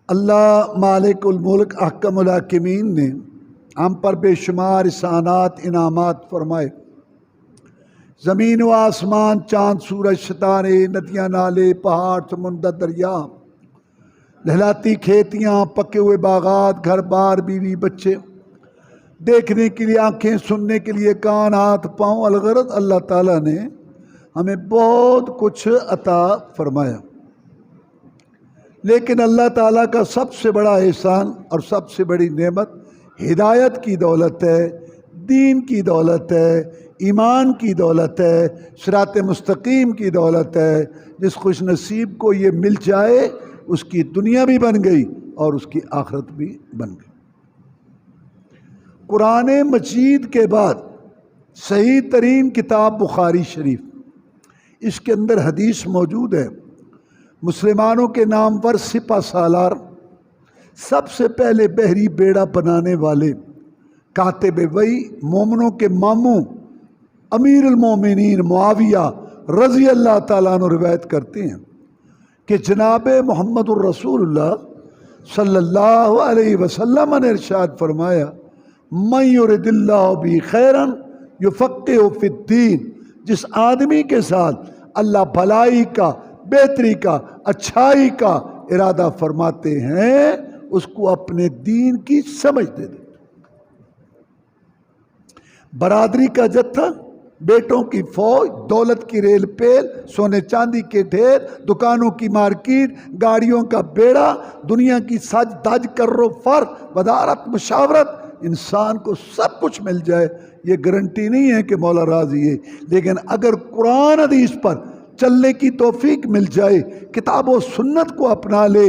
اللہ مالک الملک احکم الحاکمین نے ہم پر بے شمار احسانات انعامات فرمائے۔ زمین و آسمان، چاند سورج ستارے، ندیاں نالے، پہاڑ سمندر دریا، لہلاتی کھیتیاں، پکے ہوئے باغات، گھر بار بیوی بچے، دیکھنے کے لیے آنکھیں، سننے کے لیے کان، ہاتھ پاؤں، الغرض اللہ تعالیٰ نے ہمیں بہت کچھ عطا فرمایا۔ لیکن اللہ تعالیٰ کا سب سے بڑا احسان اور سب سے بڑی نعمت ہدایت کی دولت ہے، دین کی دولت ہے، ایمان کی دولت ہے، صراط مستقیم کی دولت ہے۔ جس خوش نصیب کو یہ مل جائے اس کی دنیا بھی بن گئی اور اس کی آخرت بھی بن گئی۔ قرآن مجید کے بعد صحیح ترین کتاب بخاری شریف، اس کے اندر حدیث موجود ہے، مسلمانوں کے نام پر سپہ سالار، سب سے پہلے بحری بیڑا بنانے والے، کاتب وحی، مومنوں کے ماموں امیر المومنین معاویہ رضی اللہ تعالیٰ عنہ روایت کرتے ہیں کہ جناب محمد الرسول اللہ صلی اللہ علیہ وسلم نے ارشاد فرمایا، من یرد اللہ بہ خیرا یفقہہ فی الدین، جس آدمی کے ساتھ اللہ بھلائی کا، بہتری کا، اچھائی کا ارادہ فرماتے ہیں اس کو اپنے دین کی سمجھ دے دیتے۔ برادری کا جتھا، بیٹوں کی فوج، دولت کی ریل پیل، سونے چاندی کے ڈھیر، دکانوں کی مارکیٹ، گاڑیوں کا بیڑا، دنیا کی سج دج کر و فر، وزارت، مشاورت، انسان کو سب کچھ مل جائے، یہ گارنٹی نہیں ہے کہ مولا راضی ہے۔ لیکن اگر قرآن حدیث پر چلنے کی توفیق مل جائے، کتاب و سنت کو اپنا لے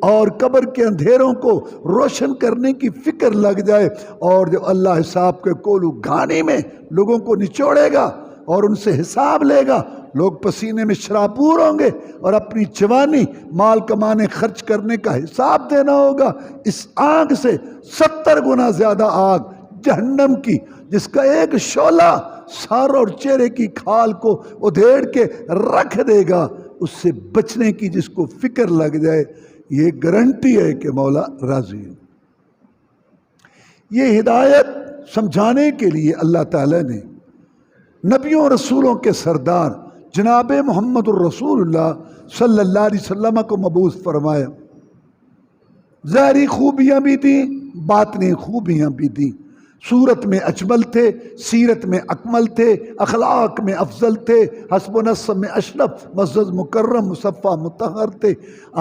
اور قبر کے اندھیروں کو روشن کرنے کی فکر لگ جائے، اور جو اللہ حساب کے کولو گھانے میں لوگوں کو نچوڑے گا اور ان سے حساب لے گا، لوگ پسینے میں شرابور ہوں گے اور اپنی جوانی مال کمانے خرچ کرنے کا حساب دینا ہوگا۔ اس آگ سے 70 گنا زیادہ آگ جہنم کی، جس کا ایک شعلہ سر اور چہرے کی کھال کو ادھیڑ کے رکھ دے گا، اس سے بچنے کی جس کو فکر لگ جائے، یہ گارنٹی ہے کہ مولا راضی ہے۔ یہ ہدایت سمجھانے کے لیے اللہ تعالیٰ نے نبیوں رسولوں کے سردار جناب محمد الرسول اللہ صلی اللہ علیہ وسلم کو مبعوث فرمایا۔ ظاہری خوبیاں بھی دیں، باطنی خوبیاں بھی دیں۔ صورت میں اجمل تھے، سیرت میں اکمل تھے، اخلاق میں افضل تھے، حسب و نسب میں اشرف، معزز مکرم مصفہ مطہر تھے۔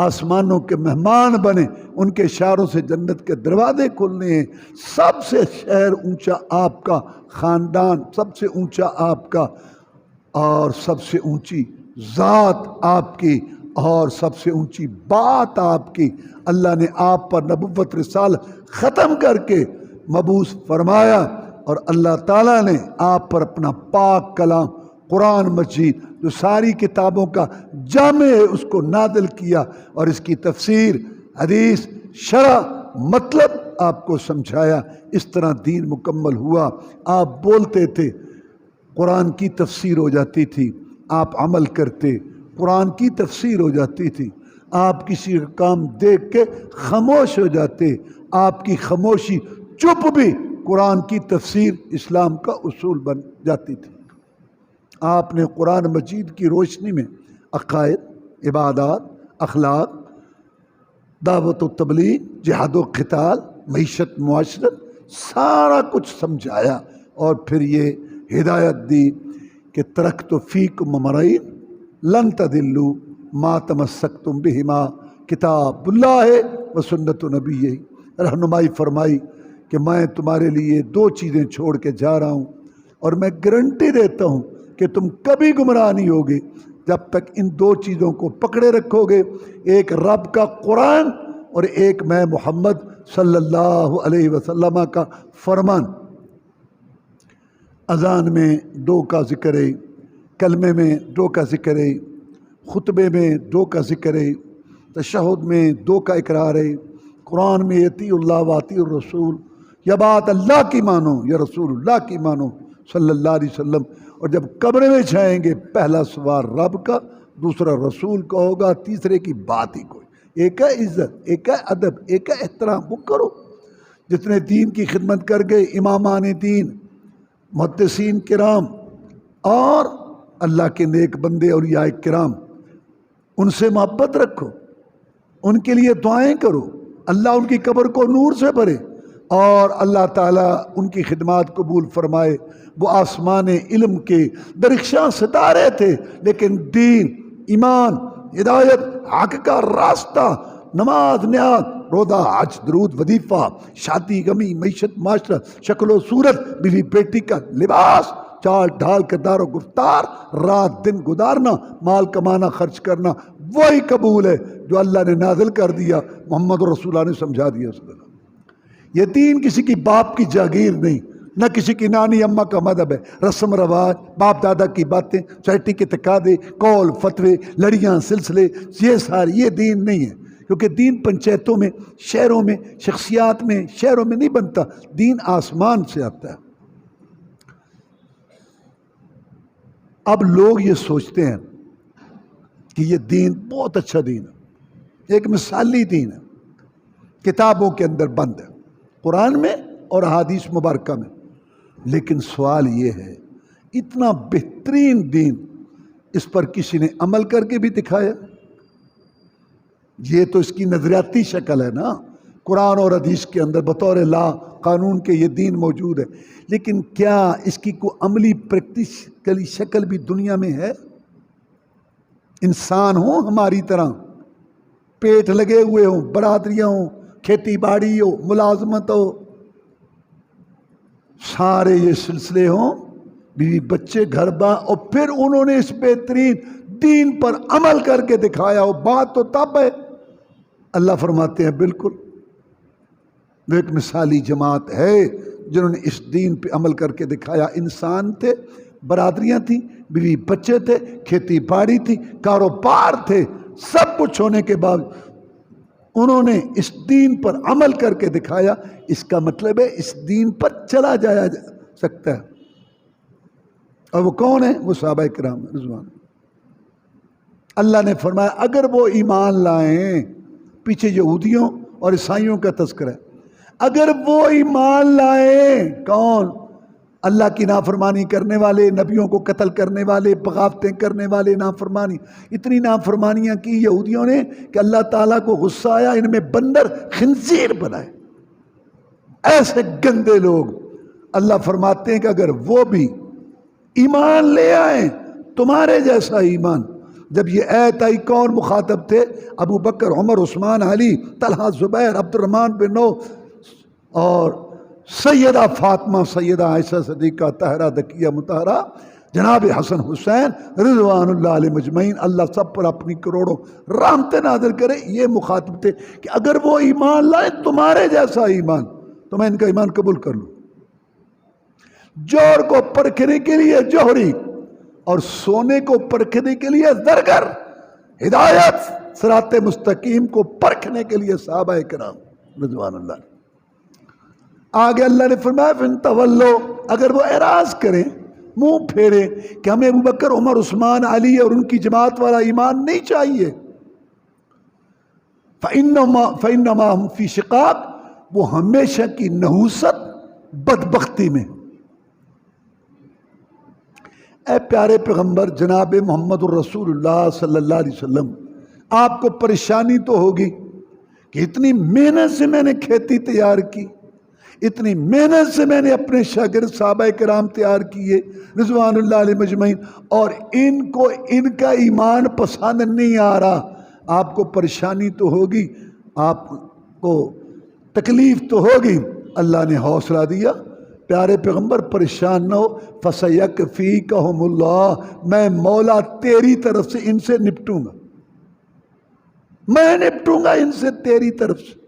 آسمانوں کے مہمان بنے، ان کے اشاروں سے جنت کے دروازے کھلنے ہیں۔ سب سے شہر اونچا آپ کا، خاندان سب سے اونچا آپ کا، اور سب سے اونچی ذات آپ کی، اور سب سے اونچی بات آپ کی۔ اللہ نے آپ پر نبوت رسالت ختم کر کے مبعوث فرمایا، اور اللہ تعالیٰ نے آپ پر اپنا پاک کلام قرآن مجید جو ساری کتابوں کا جامع ہے اس کو نازل کیا، اور اس کی تفسیر، حدیث، شرح، مطلب آپ کو سمجھایا۔ اس طرح دین مکمل ہوا۔ آپ بولتے تھے، قرآن کی تفسیر ہو جاتی تھی، آپ عمل کرتے، قرآن کی تفسیر ہو جاتی تھی۔ آپ کسی کا کام دیکھ کے خاموش ہو جاتے، آپ کی خاموشی، چپ بھی قرآن کی تفسیر اسلام کا اصول بن جاتی تھی۔ آپ نے قرآن مجید کی روشنی میں عقائد، عبادات، اخلاق، دعوت و تبلیغ، جہاد و قتال، معیشت، معاشرت، سارا کچھ سمجھایا، اور پھر یہ ہدایت دی کہ ترکت فیکم امرین لن تضلوا ما تمسکتم بہما کتاب اللہ و سنت نبیہ۔ رہنمائی فرمائی کہ میں تمہارے لیے 2 چیزیں چھوڑ کے جا رہا ہوں، اور میں گارنٹی دیتا ہوں کہ تم کبھی گمراہ نہیں ہوگے جب تک ان 2 چیزوں کو پکڑے رکھو گے، ایک رب کا قرآن اور ایک میں محمد صلی اللہ علیہ وسلم کا فرمان۔ اذان میں 2 کا ذکر ہے، کلمے میں 2 کا ذکر ہے، خطبے میں 2 کا ذکر ہے، تشہد میں 2 کا اقرار ہے، قرآن میں اطیع اللہ و اطیع الرسول، یا بات اللہ کی مانو یا رسول اللہ کی مانو صلی اللہ علیہ وسلم۔ اور جب قبر میں جائیں گے، پہلا سوال رب کا دوسرا رسول کا ہوگا، تیسرے کی بات ہی کوئی۔ ایک ہے عزت، ایک ہے ادب، ایک ہے احترام، وہ کرو۔ جتنے دین کی خدمت کر گئے امامان دین، محدثین کرام اور اللہ کے نیک بندے اولیاء کرام، ان سے محبت رکھو، ان کے لیے دعائیں کرو، اللہ ان کی قبر کو نور سے بھرے اور اللہ تعالیٰ ان کی خدمات قبول فرمائے۔ وہ آسمان علم کے درخشاں ستارے تھے، لیکن دین، ایمان، ہدایت، حق کا راستہ، نماز، نیاز، روزہ، حج، درود، وظیفہ، شادی، غمی، معیشت، معاشرہ، شکل و صورت، بیوی بیٹی کا لباس، چال ڈھال، کردار و گفتار، رات دن گزارنا، مال کمانا، خرچ کرنا، وہی قبول ہے جو اللہ نے نازل کر دیا، محمد رسول اللہ نے سمجھا دیا صلی اللہ علیہ وسلم۔ یہ دین کسی کی باپ کی جاگیر نہیں، نہ کسی کی نانی اماں کا مذہب ہے، رسم رواج، باپ دادا کی باتیں، سوسائٹی کے تقاضے، قول فتوے، لڑیاں، سلسلے، یہ دین نہیں ہے۔ کیونکہ دین پنچایتوں میں، شہروں میں، شخصیات میں، شہروں میں نہیں بنتا، دین آسمان سے آتا ہے۔ اب لوگ یہ سوچتے ہیں کہ یہ دین بہت اچھا دین ہے، ایک مثالی دین ہے، کتابوں کے اندر بند ہے، قرآن میں اور احادیث مبارکہ میں۔ لیکن سوال یہ ہے، اتنا بہترین دین، اس پر کسی نے عمل کر کے بھی دکھایا؟ یہ تو اس کی نظریاتی شکل ہے نا، قرآن اور حدیث کے اندر بطور لا قانون کے یہ دین موجود ہے، لیکن کیا اس کی کوئی عملی پریکٹیکلی شکل بھی دنیا میں ہے؟ انسان ہوں ہماری طرح، پیٹ لگے ہوئے ہوں، برادریاں ہوں، کھیتی باڑی ہو، ملازمت ہو، سارے یہ سلسلے ہوں، بیوی بچے، گھر بار، اور پھر انہوں نے اس بہترین دین پر عمل کر کے دکھایا ہو، بات تو تب ہے۔ اللہ فرماتے ہیں بالکل، وہ ایک مثالی جماعت ہے جنہوں نے اس دین پہ عمل کر کے دکھایا۔ انسان تھے، برادریاں تھیں، بیوی بچے تھے، کھیتی باڑی تھی، کاروبار تھے، سب کچھ ہونے کے بعد انہوں نے اس دین پر عمل کر کے دکھایا۔ اس کا مطلب ہے اس دین پر چلا جایا جا سکتا ہے۔ اور وہ کون ہے؟ وہ صحابہ کرام رضوان۔ اللہ نے فرمایا اگر وہ ایمان لائیں، پیچھے یہودیوں اور عیسائیوں کا تذکرہ ہے، اگر وہ ایمان لائیں، کون؟ اللہ کی نافرمانی کرنے والے، نبیوں کو قتل کرنے والے، بغاوتیں کرنے والے، نافرمانی، اتنی نافرمانیاں کی یہودیوں نے کہ اللہ تعالیٰ کو غصہ آیا، ان میں بندر خنزیر بنائے۔ ایسے گندے لوگ، اللہ فرماتے ہیں کہ اگر وہ بھی ایمان لے آئیں، تمہارے جیسا ایمان۔ جب یہ ایت آئی کون مخاطب تھے؟ ابو بکر، عمر، عثمان، علی، طلحہ، زبیر، عبد الرحمن بن عوف اور سیدہ فاطمہ، سیدہ عائشہ صدیقہ، طاہرہ، ذکیہ، مطہرہ، جناب حسن حسین رضوان اللہ علیہ مجمعین، اللہ سب پر اپنی کروڑوں رحمتیں نازل کرے۔ یہ مخاطب تھے کہ اگر وہ ایمان لائے تمہارے جیسا ایمان، تو میں ان کا ایمان قبول کر لوں۔ جوہر کو پرکھنے کے لیے جوہری اور سونے کو پرکھنے کے لیے زرگر، ہدایت صراط مستقیم کو پرکھنے کے لیے صحابہ کرام رضوان اللہ۔ آگے اللہ نے فرمایا فن تولو، اگر وہ اعراض کریں، منہ پھیرے کہ ہمیں ابو بکر، عمر، عثمان، علی اور ان کی جماعت والا ایمان نہیں چاہیے، فإنما هم فی شقاق، وہ ہمیشہ کی نحوست، بدبختی میں۔ اے پیارے پیغمبر جناب محمد الرسول اللہ صلی اللہ علیہ وسلم، آپ کو پریشانی تو ہوگی کہ اتنی محنت سے میں نے کھیتی تیار کی، اتنی محنت سے میں نے اپنے شاگرد صحابہ کرام تیار کیے رضوان اللہ علیہ مجمعین، اور ان کو ان کا ایمان پسند نہیں آ رہا۔ آپ کو پریشانی تو ہوگی، آپ کو تکلیف تو ہوگی۔ اللہ نے حوصلہ دیا، پیارے پیغمبر پریشان نہ ہو، فَسَيَكْفِيكَهُمُ اللَّهُ، میں مولا تیری طرف سے ان سے نپٹوں گا، میں نپٹوں گا ان سے تیری طرف سے۔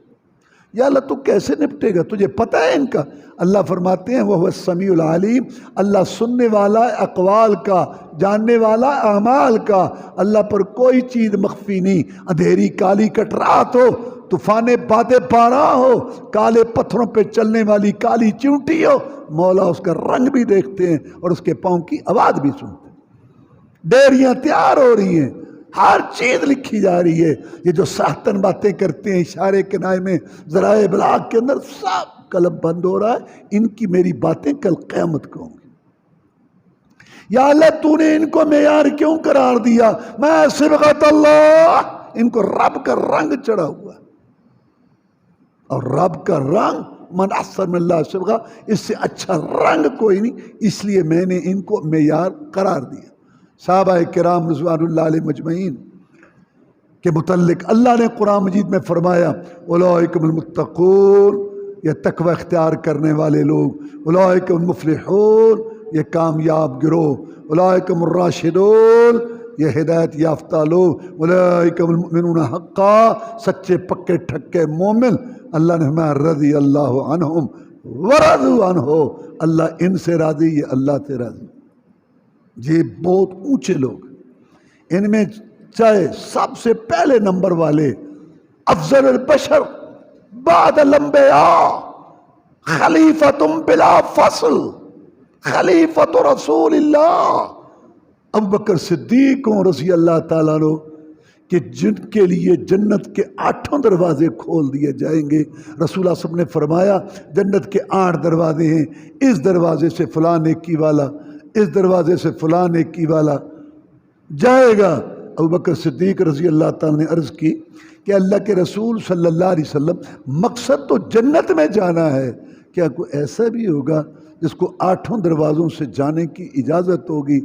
یا اللہ تو کیسے نپٹے گا؟ تجھے پتہ ہے ان کا؟ اللہ فرماتے ہیں وہ السمیع العلیم، اللہ سننے والا اقوال کا، جاننے والا اعمال کا، اللہ پر کوئی چیز مخفی نہیں۔ اندھیری کالی کٹرات ہو، طوفان بادے پارا ہو، کالے پتھروں پہ چلنے والی کالی چونٹی ہو، مولا اس کا رنگ بھی دیکھتے ہیں اور اس کے پاؤں کی آواز بھی سنتے ہیں۔ ڈیریاں تیار ہو رہی ہیں، ہر چیز لکھی جا رہی ہے. یہ جو ساہتن باتیں کرتے ہیں اشارے کنائے میں ذرائع ابلاغ کے اندر، سب قلم بند ہو رہا ہے. ان کی میری باتیں کل قیامت کو ہوں گی. یا اللہ تو نے ان کو معیار کیوں قرار دیا؟ میں صبغت اللہ، ان کو رب کا رنگ چڑھا ہوا ہے، اور رب کا رنگ من احسن من اللہ صبغہ، اس سے اچھا رنگ کوئی نہیں، اس لیے میں نے ان کو معیار قرار دیا. صحابہ کرام رضوان اللہ علیہ مجمعین کے متعلق اللہ نے قرآن مجید میں فرمایا اولئک المتقون، یہ تقوی اختیار کرنے والے لوگ، اولئک المفلحون، یہ کامیاب گروہ، اولئک الراشدون، یہ ہدایت یافتہ لوگ، اولئک المؤمنون حقا، سچے پکے ٹھکے مومن. اللہ نے ہمیں رضی اللہ عنہم ورضوا عنہ، اللہ ان سے راضی، یہ اللہ سے راضی. یہ بہت اونچے لوگ. ان میں چاہے سب سے پہلے نمبر والے افضل البشر بعد الانبیاء، خلیفۃ بلا فصل، خلیفۃ رسول اللہ ابوبکر صدیق رضی اللہ تعالیٰ عنہ، کہ جن کے لیے جنت کے 8 دروازے کھول دیے جائیں گے. رسول اللہ صلی اللہ علیہ وسلم نے فرمایا جنت کے 8 دروازے ہیں، اس دروازے سے فلاں نیکی والا، اس دروازے سے فلاں نیکی والا جائے گا. ابوبکر صدیق رضی اللہ تعالیٰ نے عرض کی کہ اللہ کے رسول صلی اللہ علیہ وسلم مقصد تو جنت میں جانا ہے، کیا کوئی ایسا بھی ہوگا جس کو 8 دروازوں سے جانے کی اجازت ہوگی؟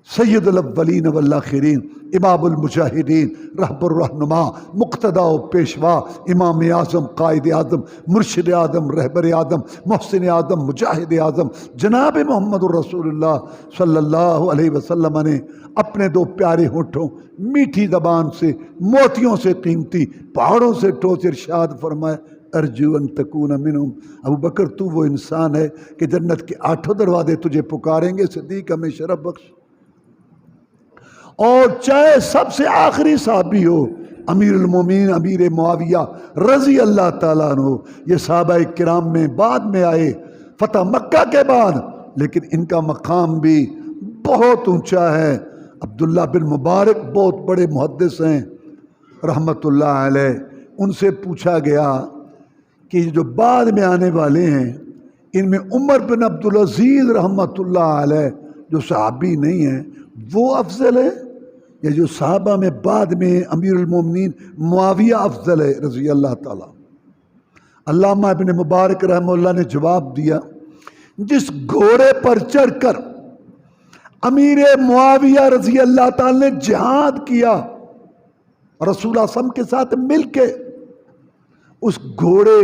سید الاولین والآخرین، امام المجاہدین، رہبر الرہنما، مقتدا و پیشوا، امام اعظم، قائد اعظم، مرشد اعظم، رہبر اعظم، محسن اعظم، مجاہد اعظم جناب محمد الرسول اللہ صلی اللہ علیہ وسلم نے اپنے 2 پیارے ہونٹوں، میٹھی زبان سے، موتیوں سے قیمتی، پہاڑوں سے ٹوچ ارشاد فرمایا ارجو ان تکون منہم. ابو بکر تو وہ انسان ہے کہ جنت کے 8 دروازے تجھے پکاریں گے. صدیق ہمیں شرف بخش. اور چاہے سب سے آخری صحابی ہو امیر المومنین امیر معاویہ رضی اللہ تعالیٰ عنہ، یہ صحابہ کرام میں بعد میں آئے فتح مکہ کے بعد، لیکن ان کا مقام بھی بہت اونچا ہے. عبداللہ بن مبارک بہت بڑے محدث ہیں رحمت اللہ علیہ. ان سے پوچھا گیا کہ جو بعد میں آنے والے ہیں ان میں عمر بن عبدالعزیز رحمت اللہ علیہ جو صحابی نہیں ہیں وہ افضل ہے، یا جو صحابہ میں بعد میں امیر المومنین معاویہ افضل ہے رضی اللہ تعالیٰ؟ علامہ ابن مبارک رحمہ اللہ نے جواب دیا جس گھوڑے پر چڑھ کر امیر معاویہ رضی اللہ تعالیٰ نے جہاد کیا رسول اللہ صلی اللہ علیہ وسلم کے ساتھ مل کے، اس گھوڑے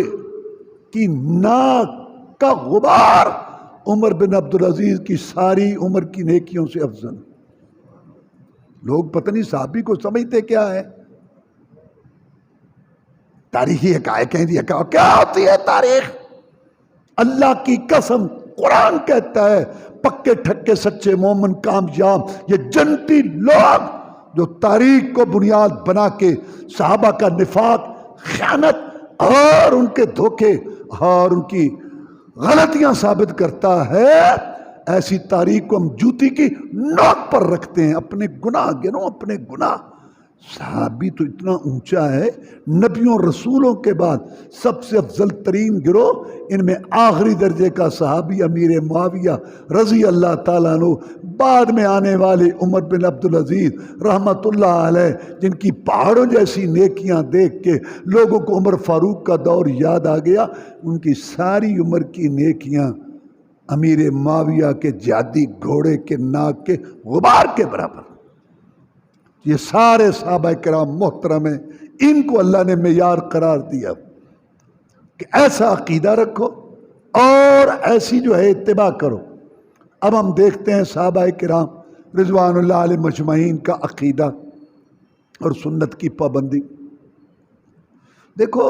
کی ناک کا غبار عمر بن عبدالعزیز کی ساری عمر کی نیکیوں سے افضل. لوگ پتہ نہیں صحابی کو سمجھتے کیا ہے. تاریخی حقائقیں کیا ہوتی ہے تاریخ؟ اللہ کی قسم قرآن کہتا ہے پکے ٹھکے سچے مومن کامیاب یہ جنتی لوگ جو تاریخ کو بنیاد بنا کے صحابہ کا نفاق، خیانت اور ان کے دھوکے اور ان کی غلطیاں ثابت کرتا ہے، ایسی تاریخ کو ہم جوتی کی نوک پر رکھتے ہیں. اپنے گناہ گنو، اپنے گناہ. صحابی تو اتنا اونچا ہے، نبیوں رسولوں کے بعد سب سے افضل ترین گروہ، ان میں آخری درجے کا صحابی امیر معاویہ رضی اللہ تعالیٰ عنہ، بعد میں آنے والے عمر بن عبدالعزیز رحمت اللہ علیہ، جن کی پہاڑوں جیسی نیکیاں دیکھ کے لوگوں کو عمر فاروق کا دور یاد آ گیا. ان کی ساری عمر کی نیکیاں امیر معاویہ کے جہادی گھوڑے کے ناک کے غبار کے برابر. یہ سارے صحابہ کرام محترم ہیں، ان کو اللہ نے معیار قرار دیا کہ ایسا عقیدہ رکھو اور ایسی جو ہے اتباع کرو. اب ہم دیکھتے ہیں صحابہ کرام رضوان اللہ علیہ مجمعین کا عقیدہ اور سنت کی پابندی. دیکھو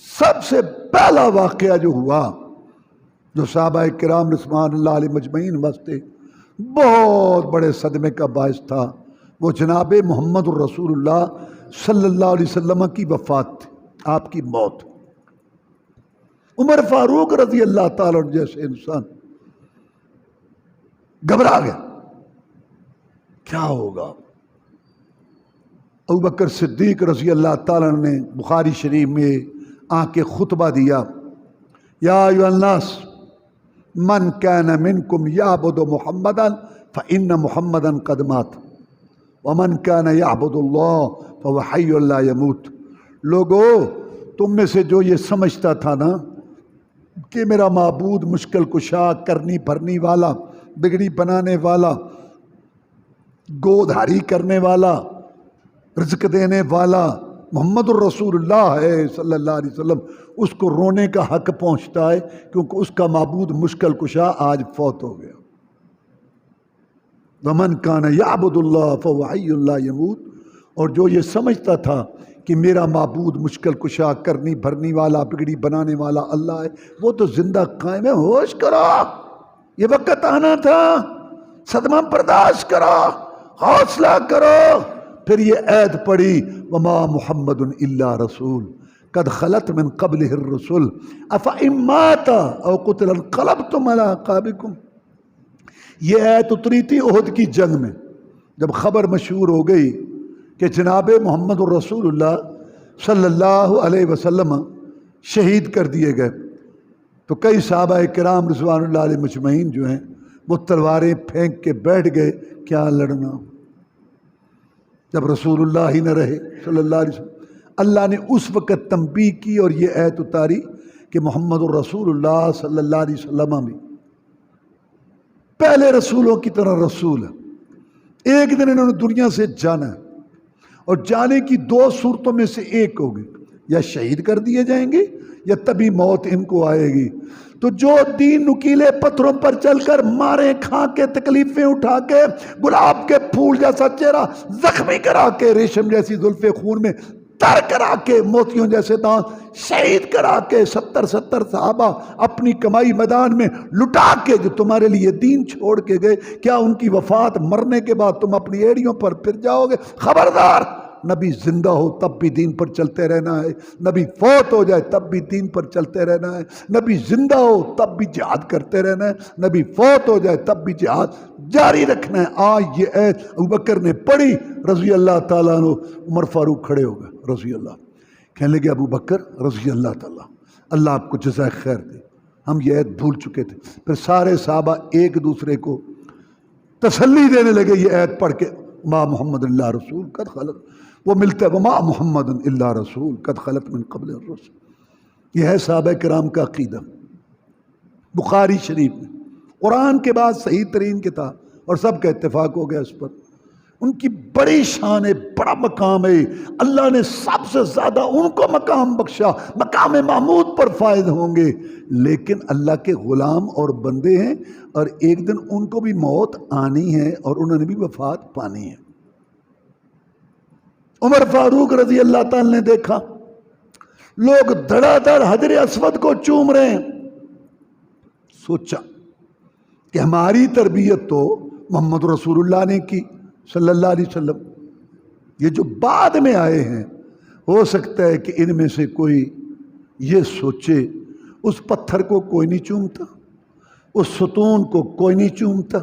سب سے پہلا واقعہ جو ہوا جو صحابہ کرام رضوان اللہ علیہ مجمعین واسطے بہت بڑے صدمے کا باعث تھا، وہ جناب محمد الرسول اللہ صلی اللہ علیہ وسلم کی وفات تھی، آپ کی موت. عمر فاروق رضی اللہ تعالیٰ عنہ جیسے انسان گھبرا گیا، کیا ہوگا؟ ابو بکر صدیق رضی اللہ تعالیٰ نے بخاری شریف میں آ کے خطبہ دیا، یا ایھا الناس من کان منکم یعبد محمدا فإن محمدا قد مات ومن کان یعبد اللہ فهو حی لا یموت۔ لوگو، تم میں سے جو یہ سمجھتا تھا نا کہ میرا معبود مشکل کشا، کرنی بھرنی والا، بگڑی بنانے والا، گودھاری کرنے والا، رزق دینے والا محمد الرسول اللہ ہے صلی اللہ علیہ وسلم، اس کو رونے کا حق پہنچتا ہے کیونکہ اس کا معبود مشکل کشا آج فوت ہو گیا۔ ومن کان یعبد اللہ فهو حی لا یموت، اور جو یہ سمجھتا تھا کہ میرا معبود مشکل کشا، کرنی بھرنی والا، بگڑی بنانے والا اللہ ہے، وہ تو زندہ قائم ہے۔ ہوش کرو، یہ وقت آنا تھا، صدمہ برداشت کرو، حوصلہ کرو۔ پھر یہ عید پڑھی، وما محمد الا رسول قد خلت من قبلہ الرسل افإن مات او قتل انقلبتم علی اعقابکم۔ یہ آیت اتری تھی احد کی جنگ میں، جب خبر مشہور ہو گئی کہ جناب محمد الرسول اللہ صلی اللہ علیہ وسلم شہید کر دیے گئے، تو کئی صحابہ کرام رضوان اللہ علیہ مجمعین جو ہیں وہ تلواریں پھینک کے بیٹھ گئے، کیا لڑنا جب رسول اللہ ہی نہ رہے صلی اللہ علیہ وسلم۔ اللہ نے اس وقت تنبیہ کی اور یہ آیت اتاری کہ محمد الرسول اللہ صلی اللہ علیہ وسلم بھی پہلے رسولوں کی طرح رسول ہے، ایک دن انہوں نے دنیا سے جانا ہے، اور جانے کی دو صورتوں میں سے ایک ہوگی، یا شہید کر دیے جائیں گے یا تبھی موت ان کو آئے گی۔ تو جو دین نکیلے پتھروں پر چل کر، مارے کھا کے، تکلیفیں اٹھا کے، گلاب کے پھول جیسا چہرہ زخمی کرا کے، ریشم جیسی زلفیں خون میں تر کرا کے، موتیوں جیسے دانت شہید کرا کے، 70 صحابہ اپنی کمائی میدان میں لٹا کے جو تمہارے لیے دین چھوڑ کے گئے، کیا ان کی وفات مرنے کے بعد تم اپنی ایڑیوں پر پھر جاؤ گے؟ خبردار، نبی زندہ ہو تب بھی دین پر چلتے رہنا ہے، نبی فوت ہو جائے تب بھی دین پر چلتے رہنا ہے، نبی زندہ ہو تب بھی جہاد کرتے رہنا ہے، نبی فوت ہو جائے تب بھی جہاد جاری رکھنا ہے۔ آج یہ آیت ابوبکر نے پڑھی رضی اللہ تعالیٰ عنہ، عمر فاروق کھڑے ہو گئے رضی اللہ، کہنے لگے ابو بکر رضی اللہ تعالیٰ، اللہ آپ کو جزائے خیر دے، ہم یہ آیت بھول چکے تھے۔ پھر سارے صحابہ ایک دوسرے کو تسلی دینے لگے یہ آیت پڑھ کے، ما محمد اللہ رسول قد خلت، وہ ملتا ہے وما محمد اللہ رسول قد خلت من قبل الرسل۔ یہ ہے صحابہ کرام کا عقیدہ۔ بخاری شریف میں قرآن کے بعد صحیح ترین کتاب، اور سب کا اتفاق ہو گیا اس پر، ان کی بڑی شان ہے، بڑا مقام ہے، اللہ نے سب سے زیادہ ان کو مقام بخشا، مقام محمود پر فائز ہوں گے، لیکن اللہ کے غلام اور بندے ہیں، اور ایک دن ان کو بھی موت آنی ہے اور انہوں نے بھی وفات پانی ہے۔ عمر فاروق رضی اللہ تعالی نے دیکھا لوگ دھڑا دھڑ حجر اسود کو چوم رہے ہیں، سوچا کہ ہماری تربیت تو محمد رسول اللہ نے کی صلی اللہ علیہ وسلم، یہ جو بعد میں آئے ہیں ہو سکتا ہے کہ ان میں سے کوئی یہ سوچے اس پتھر کو کوئی نہیں چومتا، اس ستون کو کوئی نہیں چومتا،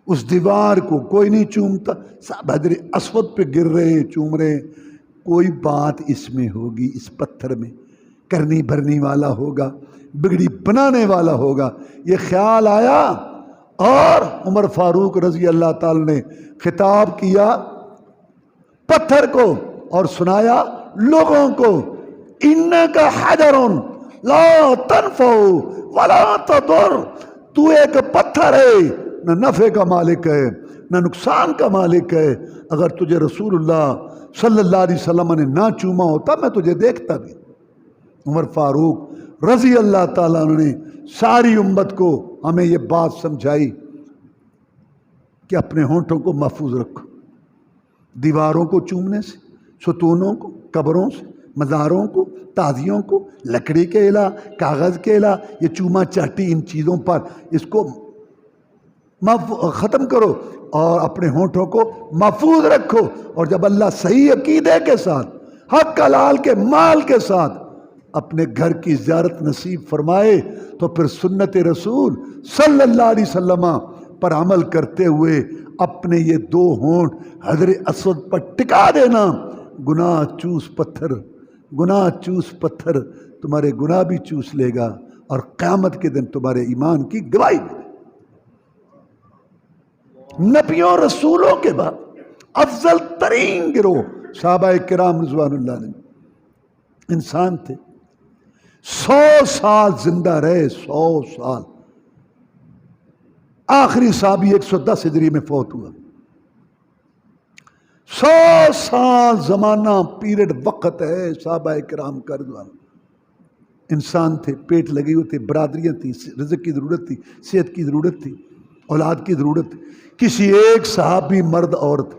اس دیوار کو کوئی نہیں چومتا، سب حجر اسود پہ گر رہے ہیں، چوم رہے ہیں، کوئی بات اس میں ہوگی، اس پتھر میں کرنی بھرنی والا ہوگا، بگڑی بنانے والا ہوگا۔ یہ خیال آیا اور عمر فاروق رضی اللہ تعالی نے خطاب کیا پتھر کو اور سنایا لوگوں کو، انکا حجر لا تنفع ولا تضر، تو ایک پتھر ہے، نہ نفع کا مالک ہے نہ نقصان کا مالک ہے، اگر تجھے رسول اللہ صلی اللہ علیہ وسلم نے نہ چوما ہوتا میں تجھے دیکھتا بھی۔ عمر فاروق رضی اللہ تعالیٰ عنہ نے ساری امت کو ہمیں یہ بات سمجھائی کہ اپنے ہونٹوں کو محفوظ رکھو، دیواروں کو چومنے سے، ستونوں کو، قبروں سے، مزاروں کو، تازیوں کو، لکڑی کے علا، کاغذ کے علا، یہ چوما چاٹی ان چیزوں پر اس کو ختم کرو اور اپنے ہونٹوں کو محفوظ رکھو، اور جب اللہ صحیح عقیدے کے ساتھ، حق حلال کے مال کے ساتھ اپنے گھر کی زیارت نصیب فرمائے تو پھر سنت رسول صلی اللہ علیہ وسلم پر عمل کرتے ہوئے اپنے یہ دو ہونٹ حجر اسود پر ٹکا دینا، گناہ چوس پتھر، گناہ چوس پتھر تمہارے گناہ بھی چوس لے گا اور قیامت کے دن تمہارے ایمان کی گواہی دے۔ نبیوں رسولوں کے بعد افضل ترین گروہ صحابہ کرام رضوان اللہ علیہ انسان تھے، 100 سال زندہ رہے، 100 سال۔ آخری صحابی 110 ہجری میں فوت ہوا۔ 100 سال زمانہ پیریڈ وقت ہے صحابہ کرام کا رضوان۔ انسان تھے، پیٹ لگے ہوئے تھے، برادریاں تھیں، رزق کی ضرورت تھی، صحت کی ضرورت تھی، اولاد کی ضرورت تھی۔ کسی ایک صحابی مرد عورت،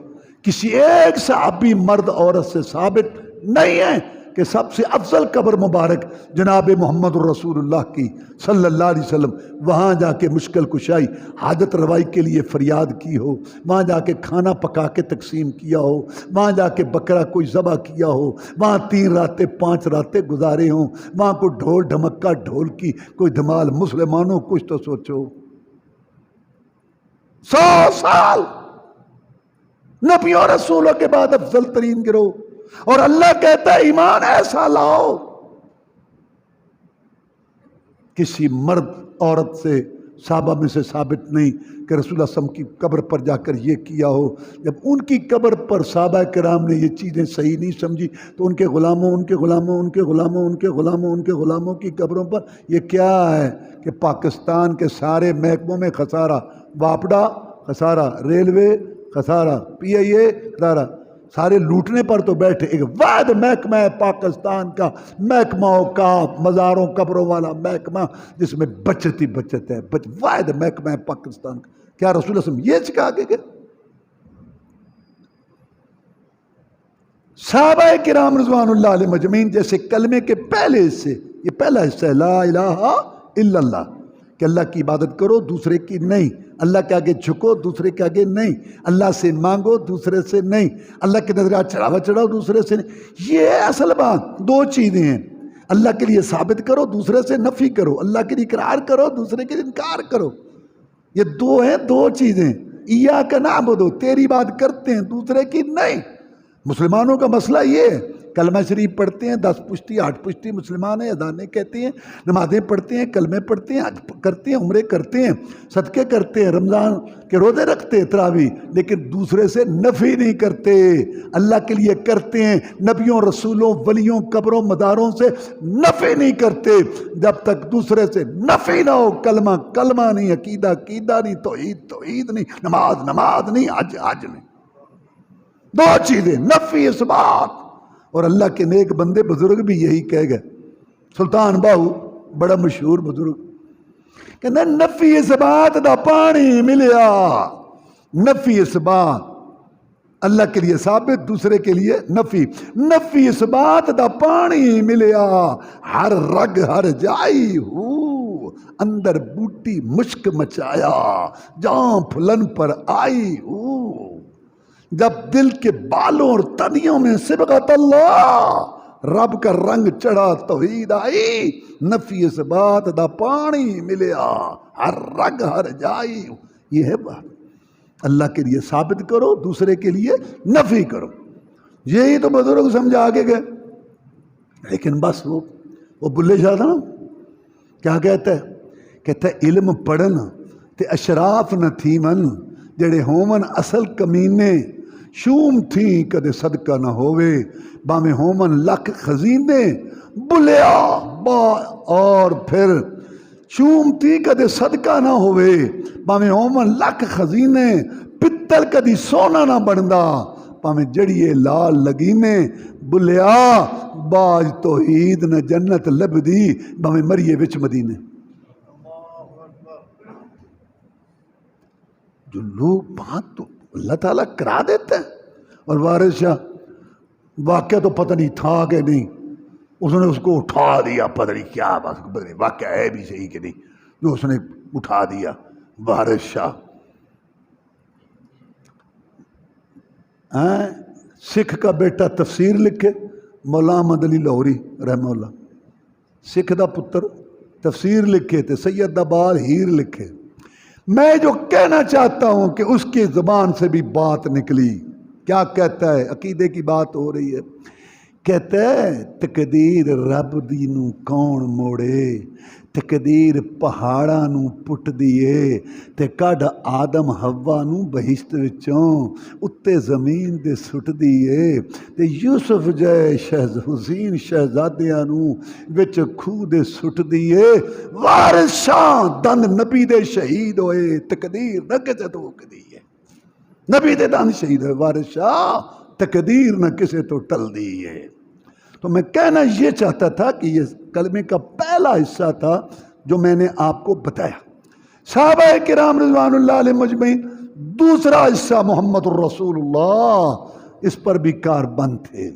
کسی ایک صحابی مرد عورت سے ثابت نہیں ہے کہ سب سے افضل قبر مبارک جناب محمد الرسول اللہ کی صلی اللہ علیہ وسلم، وہاں جا کے مشکل کشائی حاجت روائی کے لیے فریاد کی ہو، وہاں جا کے کھانا پکا کے تقسیم کیا ہو، وہاں جا کے بکرا کوئی ذبح کیا ہو، وہاں 3 راتیں 5 راتیں گزارے ہوں، وہاں کوئی ڈھول ڈھمکا ڈھول کی کوئی دھمال، مسلمانوں کچھ تو سوچو۔ 100 سال نبیوں رسولوں کے بعد افضل ترین گروہ، اور اللہ کہتا ہے ایمان ایسا لاؤ۔ کسی مرد عورت سے صحابہ میں سے ثابت نہیں کہ رسول اللہ صلی اللہ علیہ وسلم کی قبر پر جا کر یہ کیا ہو۔ جب ان کی قبر پر صحابہ کرام نے یہ چیزیں صحیح نہیں سمجھی تو ان کے غلاموں ان کے غلاموں کی قبروں پر یہ کیا ہے کہ پاکستان کے سارے محکموں میں خسارہ، واپڈا خسارہ، ریلوے خسارہ، پی آئی اے خسارہ، سارے لوٹنے پر تو بیٹھے۔ ایک واحد محکمہ ہے پاکستان کا، محکمہ اوقاف، مزاروں قبروں والا محکمہ جس میں بچت ہی بچت ہے، واحد محکمہ ہے پاکستان کا۔ کیا رسول اللہ صلی اللہ علیہ وسلم یہ سکھا کے گئے؟ صحابہ کرام رضوان اللہ علیہ مجمعین جیسے کلمے کے پہلے حصے، یہ پہلا حصہ ہے لا الہ الا اللہ، کہ اللہ کی عبادت کرو دوسرے کی نہیں، اللہ کے آگے جھکو دوسرے کے آگے نہیں، اللہ سے مانگو دوسرے سے نہیں، اللہ کے نظرات چڑھاوا چڑھاؤ دوسرے سے نہیں۔ یہ ہے اصل بات۔ 2 چیزیں ہیں، اللہ کے لیے ثابت کرو دوسرے سے نفی کرو، اللہ کے لیے اقرار کرو دوسرے کے لیے انکار کرو۔ یہ 2 ہیں، 2 چیزیں۔ ایاک نعبد، تیری بات کرتے ہیں دوسرے کی نہیں۔ مسلمانوں کا مسئلہ یہ ہے، کلمہ شریف پڑھتے ہیں، 10 پشتی 8 پشتی مسلمان ہیں، اذانیں کہتے ہیں، نمازیں پڑھتے ہیں، کلمے پڑھتے ہیں، حج کرتے ہیں، عمرے کرتے ہیں، صدقے کرتے ہیں، رمضان کے روزے رکھتے ہیں، تراویح، لیکن دوسرے سے نفی نہیں کرتے، اللہ کے لیے کرتے ہیں۔ نبیوں رسولوں ولیوں قبروں مداروں سے نفی نہیں کرتے جب تک دوسرے سے نفی نہ ہو۔ کلمہ کلمہ نہیں، عقیدہ عقیدہ نہیں، توحید توحید نہیں، نماز نماز نہیں، حج حج نہیں۔ 2 چیزیں، نفی اثبات۔ اور اللہ کے نیک بندے بزرگ بھی یہی کہہ گئے۔ سلطان باہو بڑا مشہور بزرگ کہنا نفی اثبات دا پانی ملیا، نفی اثبات اللہ کے لیے ثابت دوسرے کے لیے نفی، نفی اثبات دا پانی ملیا، ہر رگ ہر جائی ہو، اندر بوٹی مشک مچایا، جہاں پھلن پر آئی ہو، جب دل کے بالوں اور تنیوں میں صبغت اللہ رب کا رنگ چڑھا توحید آئی، نفی اثبات دا پانی ملیا، ہر رگ ہر جائی۔ یہ ہے بات، اللہ کے لیے ثابت کرو دوسرے کے لیے نفی کرو۔ یہی تو بزرگ سمجھا آگے گئے، لیکن بس وہ بلے شاہ تھا نا، کیا کہتا ہے علم پڑھن تے اشراف نہ تھی من، جڑے ہومن اصل کمینے، شوم تھی کدے صدقہ نہ ہوئے، باویں ہومن لکھ خزینے بلیا با، اور پھر شوم تھی کدے صدقہ نہ ہوئے، باویں ہومن لکھ خزینے، پتل کدی سونا نہ بندا، باویں جڑیے لال لگینے، بلیا باج توحید نہ جنت لبدی، باویں مریے وچ مدینے۔ جو لوگ بات تو اللہ تعالیٰ کرا دیتا ہے، اور وارث شاہ واقعہ تو پتہ نہیں تھا کہ نہیں، اس نے اس کو اٹھا دیا، پتہ نہیں کیا بات، پتہ نہیں واقعہ ہے بھی صحیح کہ نہیں، جو اس نے اٹھا دیا وارث شاہ۔ سکھ کا بیٹا تفسیر لکھے، مولا احمد علی لاہوری رحمہ اللہ، سکھ دا پتر تفسیر لکھے تے سید دا بال ہیر لکھے، میں جو کہنا چاہتا ہوں کہ اس کی زبان سے بھی بات نکلی. کیا کہتا ہے؟ عقیدے کی بات ہو رہی ہے. کہتا ہے تقدیر رب دی نو کون موڑے، تقدیر پہاڑاں نو پٹ دیے تے کڈ آدم حوا نو بہشت وچوں اتے زمین دے سٹ دیے تے یوسف جے حسین شہزادیاں نو وچ کھو دے سٹ دیے. وارث شاہ دند نبی دے شہید ہوئے، تقدیر نہ کسے تو روک دیے. نبی دے دند شہید ہوئے، وارث شاہ تقدیر نہ کسے تو ٹل دیے. تو میں کہنا یہ چاہتا تھا کہ یہ کلمے کا پہلا حصہ تھا جو میں نے آپ کو بتایا. صحابہ کرام رضوان اللہ علیہ مجمعین. دوسرا حصہ محمد الرسول اللہ، اس پر بھی کاربند تھے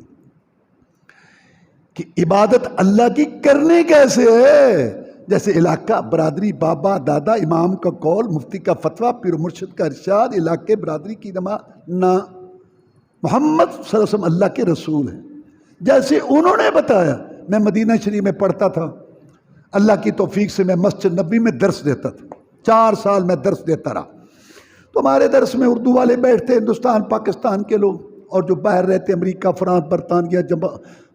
کہ عبادت اللہ کی کرنی کیسے ہے. جیسے علاقہ، برادری، بابا، دادا، امام کا قول، مفتی کا فتویٰ، پیر و مرشد کا ارشاد، علاقے برادری کی نماز نہ. محمد صلی اللہ علیہ وسلم اللہ کے رسول ہیں. جیسے انہوں نے بتایا، میں مدینہ شریف میں پڑھتا تھا، اللہ کی توفیق سے میں مسجد نبی میں درس دیتا تھا. 4 سال میں درس دیتا رہا. تو ہمارے درس میں اردو والے بیٹھتے، ہندوستان پاکستان کے لوگ، اور جو باہر رہتے امریکہ، فرانس، برطانیہ، جب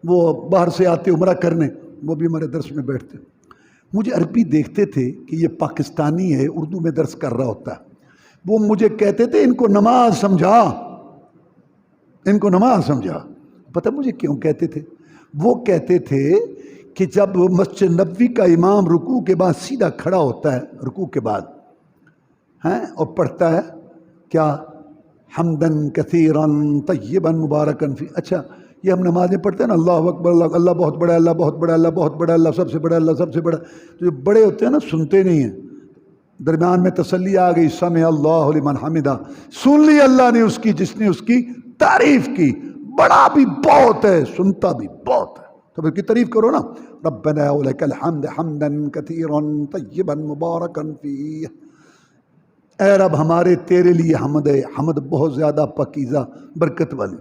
وہ باہر سے آتے عمرہ کرنے، وہ بھی ہمارے درس میں بیٹھتے. مجھے عربی دیکھتے تھے کہ یہ پاکستانی ہے، اردو میں درس کر رہا ہوتا ہے. وہ مجھے کہتے تھے ان کو نماز سمجھا، ان کو نماز سمجھا. پتہ مجھے کیوں کہتے تھے؟ وہ کہتے تھے کہ جب مسجد نبوی کا امام رکوع کے بعد سیدھا کھڑا ہوتا ہے، رکوع کے بعد اور پڑھتا ہے کیا؟ حمدن کثیرا طیبا مبارکن فی. اچھا یہ ہم نمازیں پڑھتے ہیں نا، اللہ اکبر، اللہ بہت بڑا ہے، اللہ بہت بڑا ہے، اللہ بہت بڑا ہے، اللہ سب سے بڑا ہے، اللہ سب سے بڑا. تو جو بڑے ہوتے ہیں نا سنتے نہیں ہیں. درمیان میں تسلی آ گئی، سمع اللہ لمن حمدہ، سن لی اللہ نے اس کی جس نے اس کی تعریف کی. بڑا بھی بہت ہے، سنتا بھی بہت ہے، تو پھر کی تعریف کرو نا. ربنا ولک الحمد حمدا کثیرا طیبا مبارکا فیہ. اے رب ہمارے تیرے لیے حمد ہے، حمد بہت زیادہ پاکیزہ برکت والی.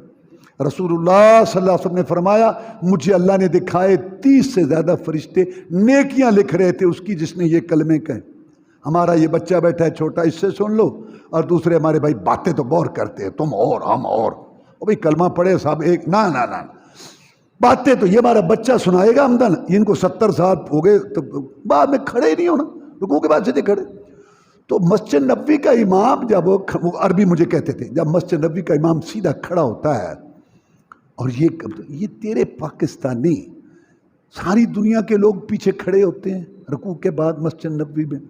رسول اللہ صلی اللہ علیہ وسلم نے فرمایا مجھے اللہ نے دکھائے 30 سے زیادہ فرشتے نیکیاں لکھ رہے تھے اس کی جس نے یہ کلمے کہے. ہمارا یہ بچہ بیٹھا ہے چھوٹا، اس سے سن لو. اور دوسرے ہمارے بھائی باتیں تو بور کرتے ہیں، تم اور ہم اور وہ بھی کلمہ پڑھے صاحب ایک نہ باتیں تو یہ ہمارا بچہ سنائے گا ہمدن. ان کو 70 سال ہو گئے تو بعد میں کھڑے ہی نہیں ہونا، رکوع کے بعد سیدھے کھڑے. تو مسجد نبوی کا امام جب وہ عربی مجھے کہتے تھے، جب مسجد نبوی کا امام سیدھا کھڑا ہوتا ہے اور یہ تیرے پاکستانی ساری دنیا کے لوگ پیچھے کھڑے ہوتے ہیں رکوع کے بعد مسجد نبوی میں،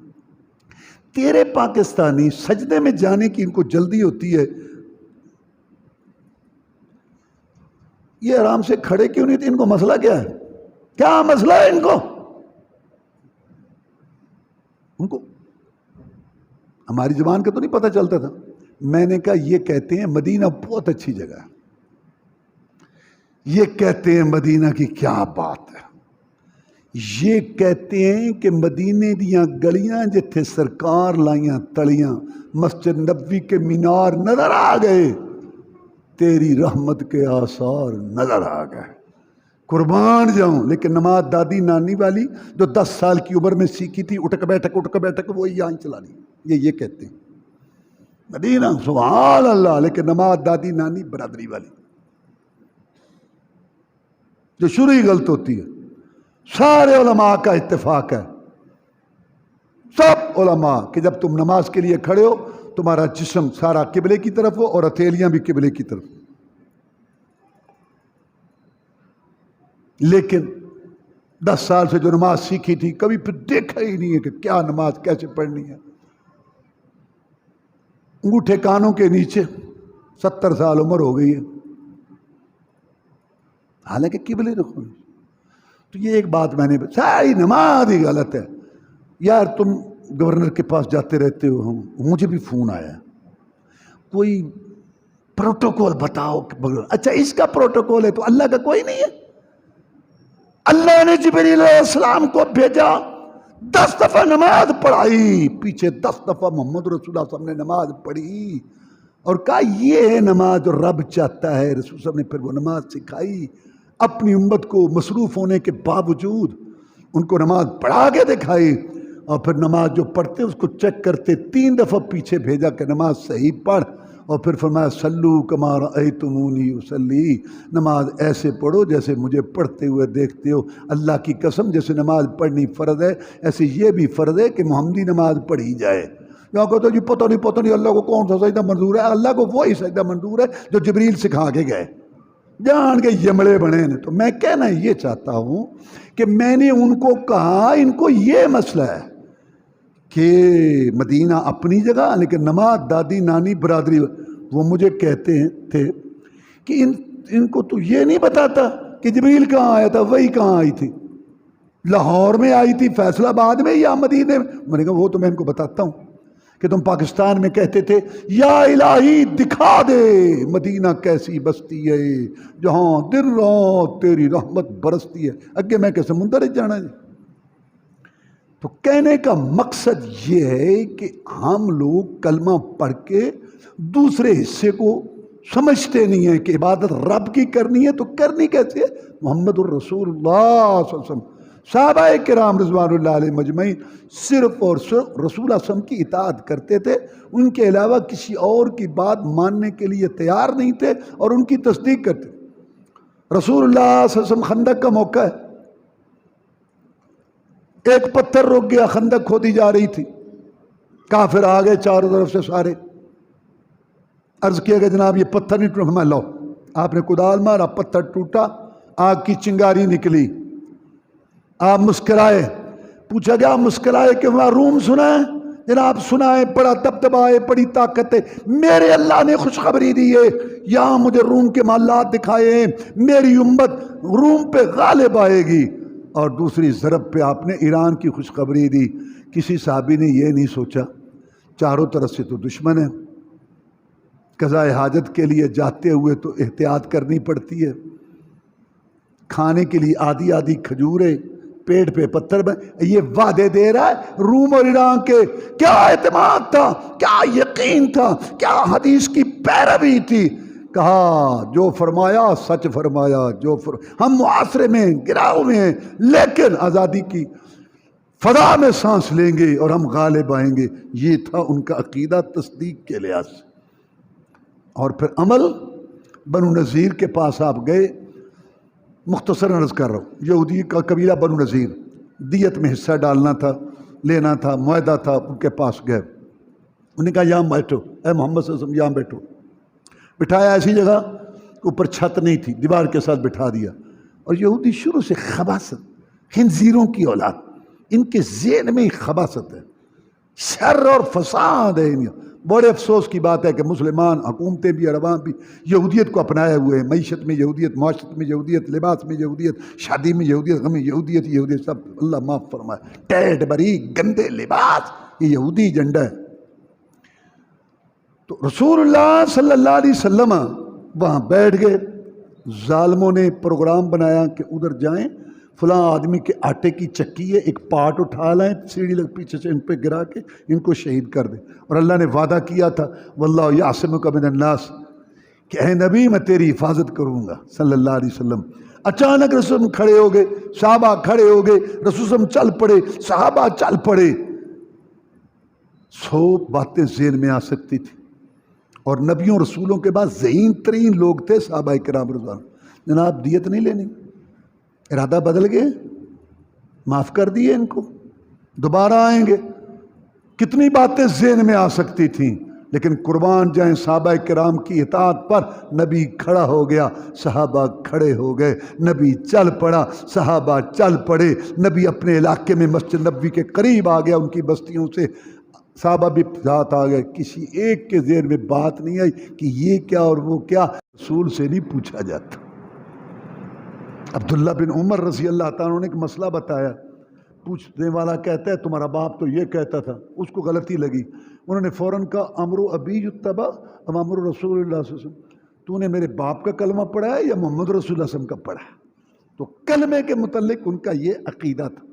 تیرے پاکستانی سجدے میں جانے کی ان کو جلدی ہوتی ہے. یہ آرام سے کھڑے کیوں نہیں تھے؟ ان کو مسئلہ کیا ہے؟ کیا مسئلہ ہے ان کو؟ ہماری زبان کا تو نہیں پتہ چلتا تھا. میں نے کہا یہ کہتے ہیں مدینہ بہت اچھی جگہ ہے، یہ کہتے ہیں مدینہ کی کیا بات ہے، یہ کہتے ہیں کہ مدینے دیاں گلیاں جتھے سرکار لائیاں تلیاں، مسجد نبوی کے مینار نظر آ گئے، تیری رحمت کے آثار نظر آ گئے. قربان جاؤں. لیکن نماز دادی نانی والی جو 10 سال کی عمر میں سیکھی تھی، اٹھک بیٹھک وہی یہاں چلا لی. یہ کہتے ہیں مدینہ سبحان اللہ، لیکن نماز دادی نانی برادری والی جو شروع ہی غلط ہوتی ہے. سارے علماء کا اتفاق ہے، سب علماء، کہ جب تم نماز کے لیے کھڑے ہو تمہارا جسم سارا قبلے کی طرف ہو اور ہتھیلیاں بھی قبلے کی طرف. لیکن 10 سال سے جو نماز سیکھی تھی کبھی پھر دیکھا ہی نہیں ہے کہ کیا نماز کیسے پڑھنی ہے. انگوٹھے کانوں کے نیچے 70 سال عمر ہو گئی ہے، حالانکہ قبلے رکھو. تو یہ ایک بات میں نے ساری نماز ہی غلط ہے. یار تم گورنر کے پاس جاتے رہتے ہو، مجھے بھی فون آیا، کوئی پروٹوکول بتاؤ. اچھا اس کا پروٹوکول ہے تو اللہ کا کوئی نہیں ہے. اللہ نے جبریل علیہ السلام کو بھیجا، 10 دفعہ نماز پڑھائی، پیچھے 10 دفعہ محمد رسول اللہ صلی اللہ علیہ وسلم نے نماز پڑھی اور کہا یہ ہے نماز جو رب چاہتا ہے. رسول صلی اللہ علیہ وسلم نے پھر وہ نماز سکھائی، اپنی امت کو مصروف ہونے کے باوجود ان کو نماز پڑھا کے دکھائی. اور پھر نماز جو پڑھتے اس کو چیک کرتے، 3 دفعہ پیچھے بھیجا کہ نماز صحیح پڑھ، اور پھر فرمایا سلو کما رأیتمونی اصلی، نماز ایسے پڑھو جیسے مجھے پڑھتے ہوئے دیکھتے ہو۔ اللہ کی قسم جیسے نماز پڑھنی فرض ہے ایسے یہ بھی فرض ہے کہ محمدی نماز پڑھی جائے۔ یہاں کہتے جی پتہ نہیں اللہ کو کون سا سجدہ منظور ہے۔ اللہ کو وہی سجدہ منظور ہے جو جبریل سکھا کے گئے، جان کے یمڑے بنے نے۔ تو میں کہنا یہ چاہتا ہوں کہ میں نے ان کو کہا ان کو یہ مسئلہ ہے کہ مدینہ اپنی جگہ لیکن نماز دادی نانی برادری، وہ مجھے کہتے تھے کہ ان کو تو یہ نہیں بتاتا کہ جبریل کہاں آیا تھا، وہی کہاں آئی تھی، لاہور میں آئی تھی، فیصل آباد میں یا مدینے میں؟ میں نے کہا وہ تو میں ان کو بتاتا ہوں کہ تم پاکستان میں کہتے تھے یا الہی دکھا دے مدینہ کیسی بستی ہے جہاں دن رات تیری رحمت برستی ہے، اگے میں کہ سمندر جانا جی۔ تو کہنے کا مقصد یہ ہے کہ ہم لوگ کلمہ پڑھ کے دوسرے حصے کو سمجھتے نہیں ہیں کہ عبادت رب کی کرنی ہے، تو کرنی کیسے ہے؟ محمد الرسول اللہ صلی اللہ علیہ وسلم، صحابہ کرام رضوان اللہ علیہ مجمعین صرف اور صرف رسول اللہ صلی اللہ علیہ وسلم کی اطاعت کرتے تھے، ان کے علاوہ کسی اور کی بات ماننے کے لیے تیار نہیں تھے اور ان کی تصدیق کرتے۔ رسول اللہ صلی اللہ علیہ وسلم، خندق کا موقع ہے، ایک پتھر رک گیا، خندق کھودی جا رہی تھی، کافر آ گئے چاروں طرف سے سارے، عرض کیا کہ جناب یہ پتھر نہیں ٹوٹا، میں لو، آپ نے کدال مارا، پتھر ٹوٹا، آگ کی چنگاری نکلی، آپ مسکرائے، پوچھا گیا مسکرائے کہ وہاں روم سنا ہے؟ جناب سنا ہے، بڑا دبدبا ہے، بڑی طاقت ہے، میرے اللہ نے خوشخبری دی ہے، یہاں مجھے روم کے محلات دکھائے ہیں، میری امت روم پہ غالب آئے گی۔ اور دوسری ضرب پہ آپ نے ایران کی خوشخبری دی۔ کسی صحابی نے یہ نہیں سوچا چاروں طرف سے تو دشمن ہے، قضاء حاجت کے لیے جاتے ہوئے تو احتیاط کرنی پڑتی ہے، کھانے کے لیے آدھی آدھی کھجوریں، پیٹ پہ پتھر یہ وعدے دے رہا ہے روم اور ایران کے۔ کیا اعتماد تھا، کیا یقین تھا، کیا حدیث کی پیروی تھی، کہا جو فرمایا سچ فرمایا، ہم معاشرے میں گراؤ میں ہیں لیکن آزادی کی فضا میں سانس لیں گے اور ہم غالب آئیں گے۔ یہ تھا ان کا عقیدہ تصدیق کے لحاظ سے۔ اور پھر عمل، بنو نذیر کے پاس آپ گئے، مختصر عرض کر رہا ہوں، یہودی کا قبیلہ بنو نذیر، دیت میں حصہ ڈالنا تھا، لینا تھا، معاہدہ تھا، ان کے پاس گئے، انہوں نے کہا یہاں بیٹھو، اے محمد صلی اللہ علیہ وسلم یہاں بیٹھو، بٹھایا ایسی جگہ اوپر چھت نہیں تھی، دیوار کے ساتھ بٹھا دیا۔ اور یہودی شروع سے خباثت، خنزیروں کی اولاد، ان کے ذہن میں ہی خباثت ہے، شر اور فساد ہے۔ بڑے افسوس کی بات ہے کہ مسلمان حکومتیں بھی اور عوام بھی یہودیت کو اپنائے ہوئے ہیں، معیشت میں یہودیت، معاشرت میں یہودیت، لباس میں یہودیت، شادی میں یہودیت، غم میں یہودیت، یہودیت سب اللہ معاف فرمائے، ٹیٹ بری گندے لباس، یہ یہودی ایجنڈا ہے۔ تو رسول اللہ صلی اللہ علیہ وسلم وہاں بیٹھ گئے، ظالموں نے پروگرام بنایا کہ ادھر جائیں، فلاں آدمی کے آٹے کی چکی ہے، ایک پاٹ اٹھا لائیں، سیڑھی لگ پیچھے سے ان پہ گرا کے ان کو شہید کر دیں۔ اور اللہ نے وعدہ کیا تھا واللہ یعصمک من الناس، کہ اے نبی میں تیری حفاظت کروں گا صلی اللہ علیہ وسلم۔ اچانک رسول کھڑے ہو گئے، صحابہ کھڑے ہو گئے، رسول چل پڑے، صحابہ چل پڑے۔ 100 باتیں ذہن میں آ سکتی تھی، اور نبیوں رسولوں کے بعد ذہین ترین لوگ تھے صحابہ کرام رضوان۔ جناب دیت نہیں لینی، ارادہ بدل گئے، معاف کر دیے ان کو، دوبارہ آئیں گے۔ کتنی باتیں ذہن میں آ سکتی تھیں، لیکن قربان جائیں صحابہ کرام کی اطاعت پر۔ نبی کھڑا ہو گیا، صحابہ کھڑے ہو گئے، نبی چل پڑا، صحابہ چل پڑے، نبی اپنے علاقے میں مسجد نبوی کے قریب آ گیا، ان کی بستیوں سے صحابہ بھی ساتھ آ گئے۔ کسی ایک کے ذہن میں بات نہیں آئی کہ یہ کیا اور وہ کیا، رسول سے نہیں پوچھا جاتا۔ عبداللہ بن عمر رضی اللہ تعالیٰ نے ایک مسئلہ بتایا، پوچھنے والا کہتا ہے تمہارا باپ تو یہ کہتا تھا، اس کو غلطی لگی، انہوں نے فوراً کہا امر ابی یتبع ام امر رسول اللہ صلی اللہ علیہ وسلم، تو نے میرے باپ کا کلمہ پڑھا ہے یا محمد رسول اللہ صلی اللہ علیہ وسلم کا پڑھا ہے؟ تو کلمے کے متعلق ان کا یہ عقیدہ تھا،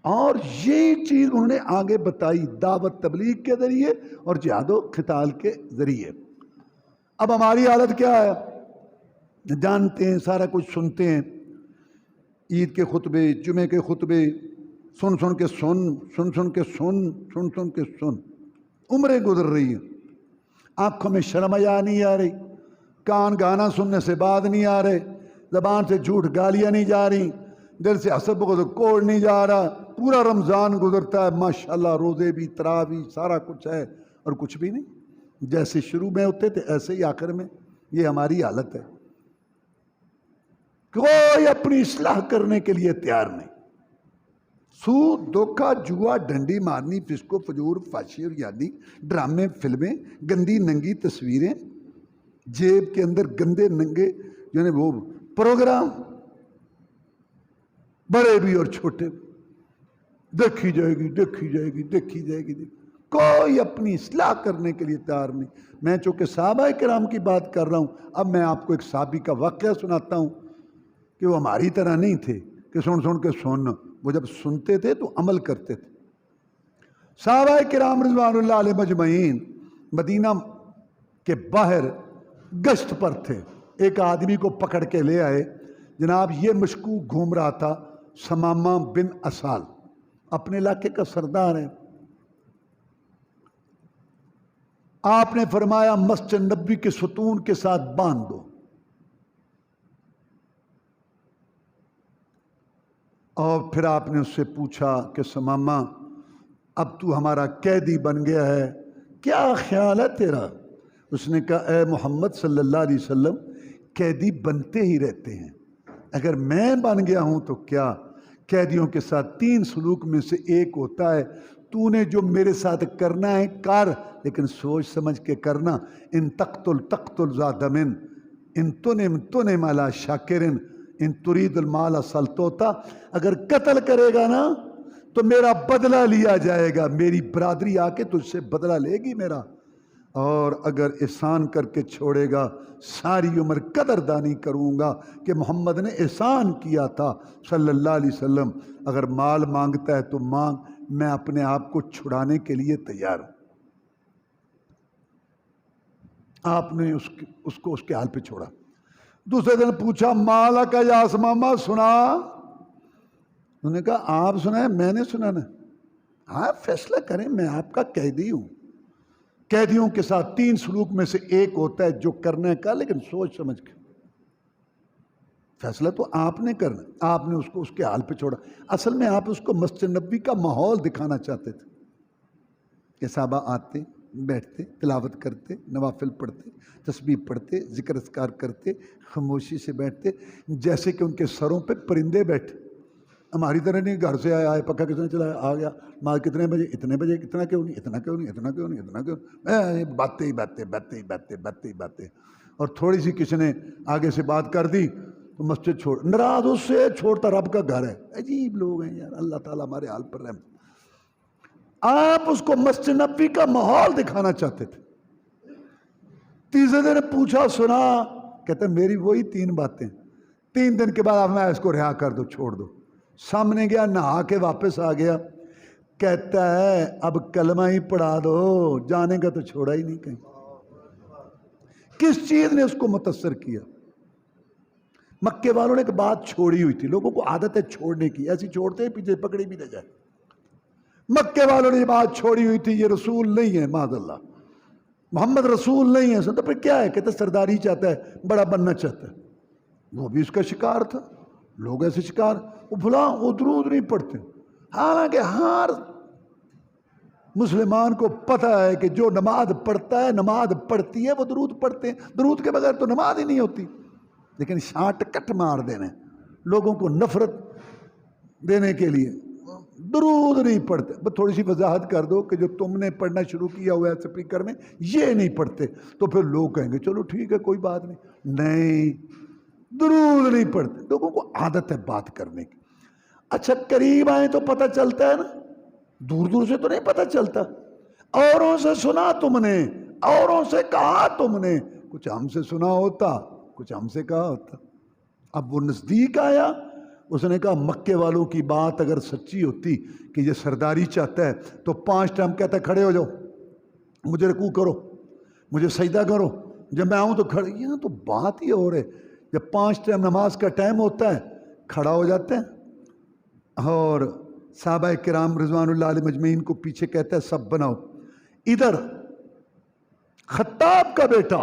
اور یہ چیز انہوں نے آگے بتائی دعوت تبلیغ کے ذریعے اور جہاد و قتال کے ذریعے۔ اب ہماری حالت کیا ہے؟ جانتے ہیں، سارا کچھ سنتے ہیں، عید کے خطبے، جمعے کے خطبے، سن سن کے سن سن سن کے سن سن سن کے سن، عمریں گزر رہی ہیں، آنکھوں میں شرم حیا نہیں آ رہی، کان گانا سننے سے بات نہیں آ رہے، زبان سے جھوٹ گالیاں نہیں جا رہی، دل سے حسد بغض کوڑ نہیں جا رہا، پورا رمضان گزرتا ہے ماشاءاللہ، روزے بھی تراویح سارا کچھ ہے اور کچھ بھی نہیں، جیسے شروع میں ہوتے تھے ایسے ہی آخر میں۔ یہ ہماری حالت ہے، کوئی اپنی اصلاح کرنے کے لیے تیار نہیں۔ سود، دھوکہ، جوا، ڈنڈی مارنی، فسق و فجور، فحشی اور یادی، ڈرامے، فلمیں، گندی ننگی تصویریں، جیب کے اندر گندے ننگے یعنی وہ پروگرام، بڑے بھی اور چھوٹے بھی، دیکھی جائے گی دیکھی جائے گی دیکھی جائے گی، کوئی اپنی اصلاح کرنے کے لیے تیار نہیں۔ میں چونکہ صحابہ کرام کی بات کر رہا ہوں، اب میں آپ کو ایک صحابی کا واقعہ سناتا ہوں کہ وہ ہماری طرح نہیں تھے کہ سن سن کے سن، وہ جب سنتے تھے تو عمل کرتے تھے۔ صحابہ کرام رضوان اللہ علیہ مجمعین مدینہ کے باہر گشت پر تھے، ایک آدمی کو پکڑ کے لے آئے، جناب یہ مشکوک گھوم رہا تھا، ثمامہ بن اسال اپنے علاقے کا سردار ہے۔ آپ نے فرمایا مسجد نبوی کے ستون کے ساتھ باندھ دو، اور پھر آپ نے اس سے پوچھا کہ ثمامہ اب تو ہمارا قیدی بن گیا ہے، کیا خیال ہے تیرا؟ اس نے کہا اے محمد صلی اللہ علیہ وسلم، قیدی بنتے ہی رہتے ہیں، اگر میں بن گیا ہوں تو کیا، قیدیوں کے ساتھ 3 سلوک میں سے ایک ہوتا ہے، تو نے جو میرے ساتھ کرنا ہے کر، لیکن سوچ سمجھ کے کرنا، ان تقتل تقتل ذا دمن، ان تنم تنم علی شاکرن، ان ترید المال سلطوتا، اگر قتل کرے گا نا تو میرا بدلہ لیا جائے گا، میری برادری آ کے تجھ سے بدلہ لے گی میرا، اور اگر احسان کر کے چھوڑے گا ساری عمر قدردانی کروں گا کہ محمد نے احسان کیا تھا صلی اللہ علیہ وسلم، اگر مال مانگتا ہے تو مانگ، میں اپنے آپ کو چھڑانے کے لیے تیار ہوں۔ آپ نے اس کو اس کے حال پہ چھوڑا۔ دوسرے دن پوچھا مالا کا یا ثمامہ، سنا؟ انہوں نے کہا آپ سنائیں، میں نے سنا نا، آپ فیصلہ کریں، میں آپ کا قیدی ہوں، قیدیوں کے ساتھ 3 سلوک میں سے ایک ہوتا ہے، جو کرنے کا، لیکن سوچ سمجھ کے، فیصلہ تو آپ نے کرنا۔ آپ نے اس کو اس کے حال پہ چھوڑا۔ اصل میں آپ اس کو مسجد نبوی کا ماحول دکھانا چاہتے تھے کہ صحابہ آتے، بیٹھتے، تلاوت کرتے، نوافل پڑھتے، تسبیح پڑھتے، ذکر اذکار کرتے، خاموشی سے بیٹھتے، جیسے کہ ان کے سروں پہ پرندے بیٹھے۔ ہماری طرح نہیں، گھر سے آیا ہے، پکا کتنے چلایا، آ گیا، ماں کتنے بجے، اتنے بجے، اتنا کیوں نہیں، اتنا کیوں نہیں، اتنا کیوں نہیں، اتنا کیوں نہیں، باتیں ہی باتیں باتیں ہی باتیں باتیں ہی باتیں، اور تھوڑی سی کسی نے آگے سے بات کر دی تو مسجد چھوڑ، ناراض اس سے، چھوڑتا رب کا گھر ہے۔ عجیب لوگ ہیں یار، اللہ تعالیٰ ہمارے حال پر رحم۔ آپ اس کو مسجد نبوی کا ماحول دکھانا چاہتے تھے۔ تیسرے دن پوچھا، سنا؟ کہتے ہیں میری وہی 3 باتیں۔ 3 دن کے بعد آپ میں اس کو رہا کر دو، چھوڑ دو۔ سامنے گیا، نہا کے واپس آ گیا، کہتا ہے اب کلمہ ہی پڑھا دو، جانے کا تو چھوڑا ہی نہیں کہیں۔ کس چیز نے اس کو متاثر کیا؟ مکے والوں نے ایک بات چھوڑی ہوئی تھی، لوگوں کو عادت ہے چھوڑنے کی، ایسی چھوڑتے ہیں پیچھے پکڑی بھی نہ جائے۔ مکے والوں نے یہ بات چھوڑی ہوئی تھی، یہ رسول نہیں ہے، معاذ اللہ، محمد رسول نہیں ہے۔ تو پھر کیا ہے؟ کہتے سرداری چاہتا ہے، بڑا بننا چاہتا ہے۔ وہ بھی اس کا شکار تھا، لوگ ایسے شکار، وہ بھلا وہ درود نہیں پڑھتے، حالانکہ ہر مسلمان کو پتہ ہے کہ جو نماز پڑھتا ہے، نماز پڑھتی ہے، وہ درود پڑھتے ہیں، درود کے بغیر تو نماز ہی نہیں ہوتی، لیکن شارٹ کٹ مار دینے، لوگوں کو نفرت دینے کے لیے درود نہیں پڑھتے۔ بس تھوڑی سی وضاحت کر دو کہ جو تم نے پڑھنا شروع کیا ہوا ہے اسپیکر میں یہ نہیں پڑھتے، تو پھر لوگ کہیں گے چلو ٹھیک ہے کوئی بات نہیں۔ نہیں، درود نہیں پڑھتے، لوگوں کو عادت ہے بات کرنے کی۔ اچھا قریب آئیں تو پتہ چلتا ہے نا، دور دور سے تو نہیں پتہ چلتا۔ اوروں سے سنا تم نے، اوروں سے کہا تم نے، کچھ ہم سے سنا ہوتا، کچھ ہم سے کہا ہوتا۔ اب وہ نزدیک آیا، اس نے کہا مکے والوں کی بات اگر سچی ہوتی کہ یہ سرداری چاہتا ہے تو 5 ٹائم کہتا ہے کھڑے ہو جاؤ، مجھے رکوع کرو، مجھے سجدہ کرو، جب میں آؤں تو کھڑے۔ یہاں تو بات ہی اور ہے، جب 5 ٹائم نماز کا ٹائم ہوتا ہے کھڑا ہو جاتے ہیں، اور صحابہ کرام رضوان اللہ علیہ مجمعین کو پیچھے کہتا ہے سب بناؤ. ادھر خطاب کا بیٹا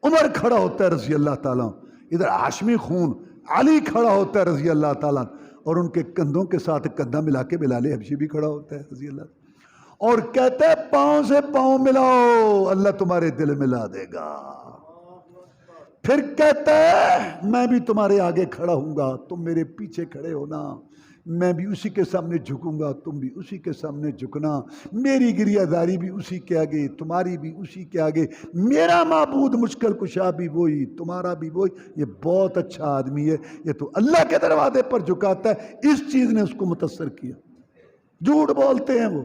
عمر کھڑا ہوتا ہے رضی اللہ تعالیٰ، ادھر ہاشمی خون علی کھڑا ہوتا ہے رضی اللہ تعالیٰ، اور ان کے کندھوں کے ساتھ کندھا ملا کے بلال حبشی بھی کھڑا ہوتا ہے رضی اللہ، اور کہتا ہے پاؤں سے پاؤں ملاؤ اللہ تمہارے دل ملا دے گا. پھر کہتا ہے میں بھی تمہارے آگے کھڑا ہوں گا، تم میرے پیچھے کھڑے ہونا، میں بھی اسی کے سامنے جھکوں گا، تم بھی اسی کے سامنے جھکنا، میری گریہ داری بھی اسی کے آگے، تمہاری بھی اسی کے آگے، میرا معبود مشکل کشا بھی وہی، تمہارا بھی وہی. یہ بہت اچھا آدمی ہے، یہ تو اللہ کے دروازے پر جھکاتا ہے. اس چیز نے اس کو متاثر کیا. جھوٹ بولتے ہیں وہ.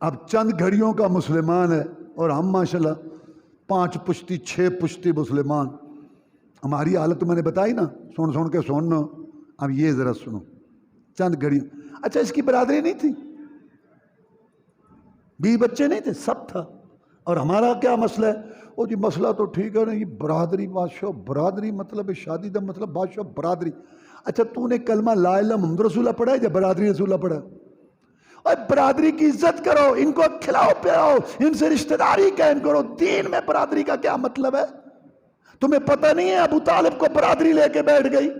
اب چند گھڑیوں کا مسلمان ہے اور ہم ماشاءاللہ 5 پشتی 6 پشتی مسلمان. ہماری حالت تو میں نے بتائی نا، سن کے سننا. اب یہ ذرا سنو، چند گھڑی. اچھا اس کی برادری نہیں تھی، 20 بچے نہیں تھے، سب تھا. اور ہمارا کیا مسئلہ ہے؟ وہ جی مسئلہ تو ٹھیک ہے نا، یہ برادری بادشاہ برادری مطلب شادی دا مطلب بادشاہ برادری. اچھا تو نے کلمہ لا الہ محمد رسول اللہ پڑھا ہے یا برادری رسول اللہ پڑھا ہے؟ اور برادری کی عزت کرو، ان کو کھلاؤ پلاؤ، ان سے رشتہ داری قائم کرو. دین میں برادری کا کیا مطلب ہے؟ تمہیں پتہ نہیں ہے ابو طالب کو برادری لے کے بیٹھ گئی.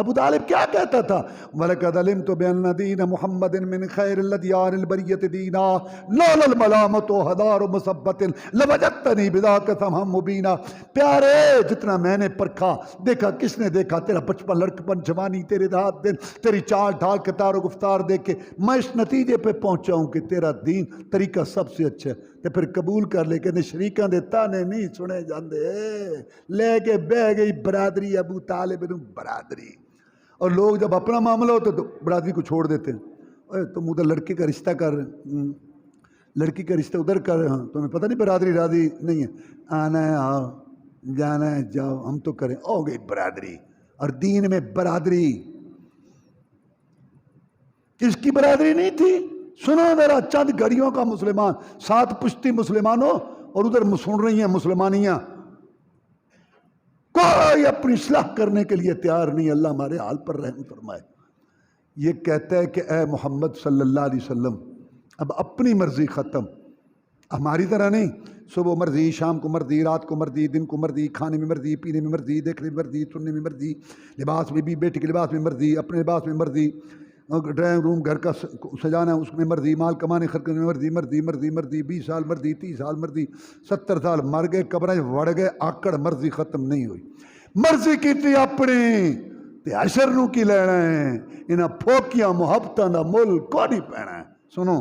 ابو طالب کیا کہتا تھا؟ وَلَقَدْ عَلِمْتُ بِأَنَّ دِينَ مُحَمَّدٍ مِّن خَيْرِ الْأَدْيَانِ الْبَرِيَّةِ دِينًا لَوْلَا الْمَلَامَةُ وَهَدَارُ مُثَبَّةٍ لَوَجَدْتَنِي بِذَاكَ سَمْحًا مُبِينًا. پیارے جتنا میں نے پرکھا دیکھا، کس نے دیکھا؟ تیرا بچپن، لڑکپن، جوانی، تیرے رات دن، تیری چال ڈھال کردار و گفتار دیکھ کے میں اس نتیجے پہ پہنچا ہوں کہ تیرا دین طریقہ سب سے اچھا ہے. تو پھر قبول کر لے کہ شریکاں دے تانے نہیں سنے جاندے. لے کے بہ گئی برادری، ابو طالب نو برادری. اور لوگ جب اپنا معاملہ ہوتا تو برادری کو چھوڑ دیتے ہیں. اے تم ادھر لڑکی کا رشتہ کر رہے، لڑکی کا رشتہ ادھر کر رہے ہیں، تمہیں پتہ نہیں برادری راضی نہیں ہے. آنا ہے آؤ، جانا ہے جاؤ، ہم تو کریں. ہو گئی برادری. اور دین میں برادری کس کی برادری نہیں تھی؟ سنو ذرا، چند گھڑیوں کا مسلمان، 7 پشتی مسلمانوں، اور ادھر سن رہی ہیں مسلمانیاں. کوئی اپنی اصلاح کرنے کے لیے تیار نہیں. اللہ ہمارے حال پر رحم فرمائے. یہ کہتا ہے کہ اے محمد صلی اللہ علیہ وسلم اب اپنی مرضی ختم، ہماری طرح نہیں. صبح مرضی، شام کو مرضی، رات کو مرضی، دن کو مرضی، کھانے میں مرضی، پینے میں مرضی، دیکھنے میں مرضی، سننے میں مرضی، لباس میں بھی، بیٹے کے لباس میں مرضی، اپنے لباس میں مرضی، ڈرائنگ روم گھر کا سجانا ہے اس میں مرضی، مال کمانے خرچ کرنے میں مرضی مرضی مرضی مرضی. 20 سال مرضی، 30 سال مرضی، 70 سال مر گئے، قبریں وڑ گئے، آکڑ مرضی ختم نہیں ہوئی. مرضی کی تھی اپنی تے عشر نو کی لینا ہے. انہاں پھوکیاں محبتاں دا مل کو نہیں پینا ہے. سنو،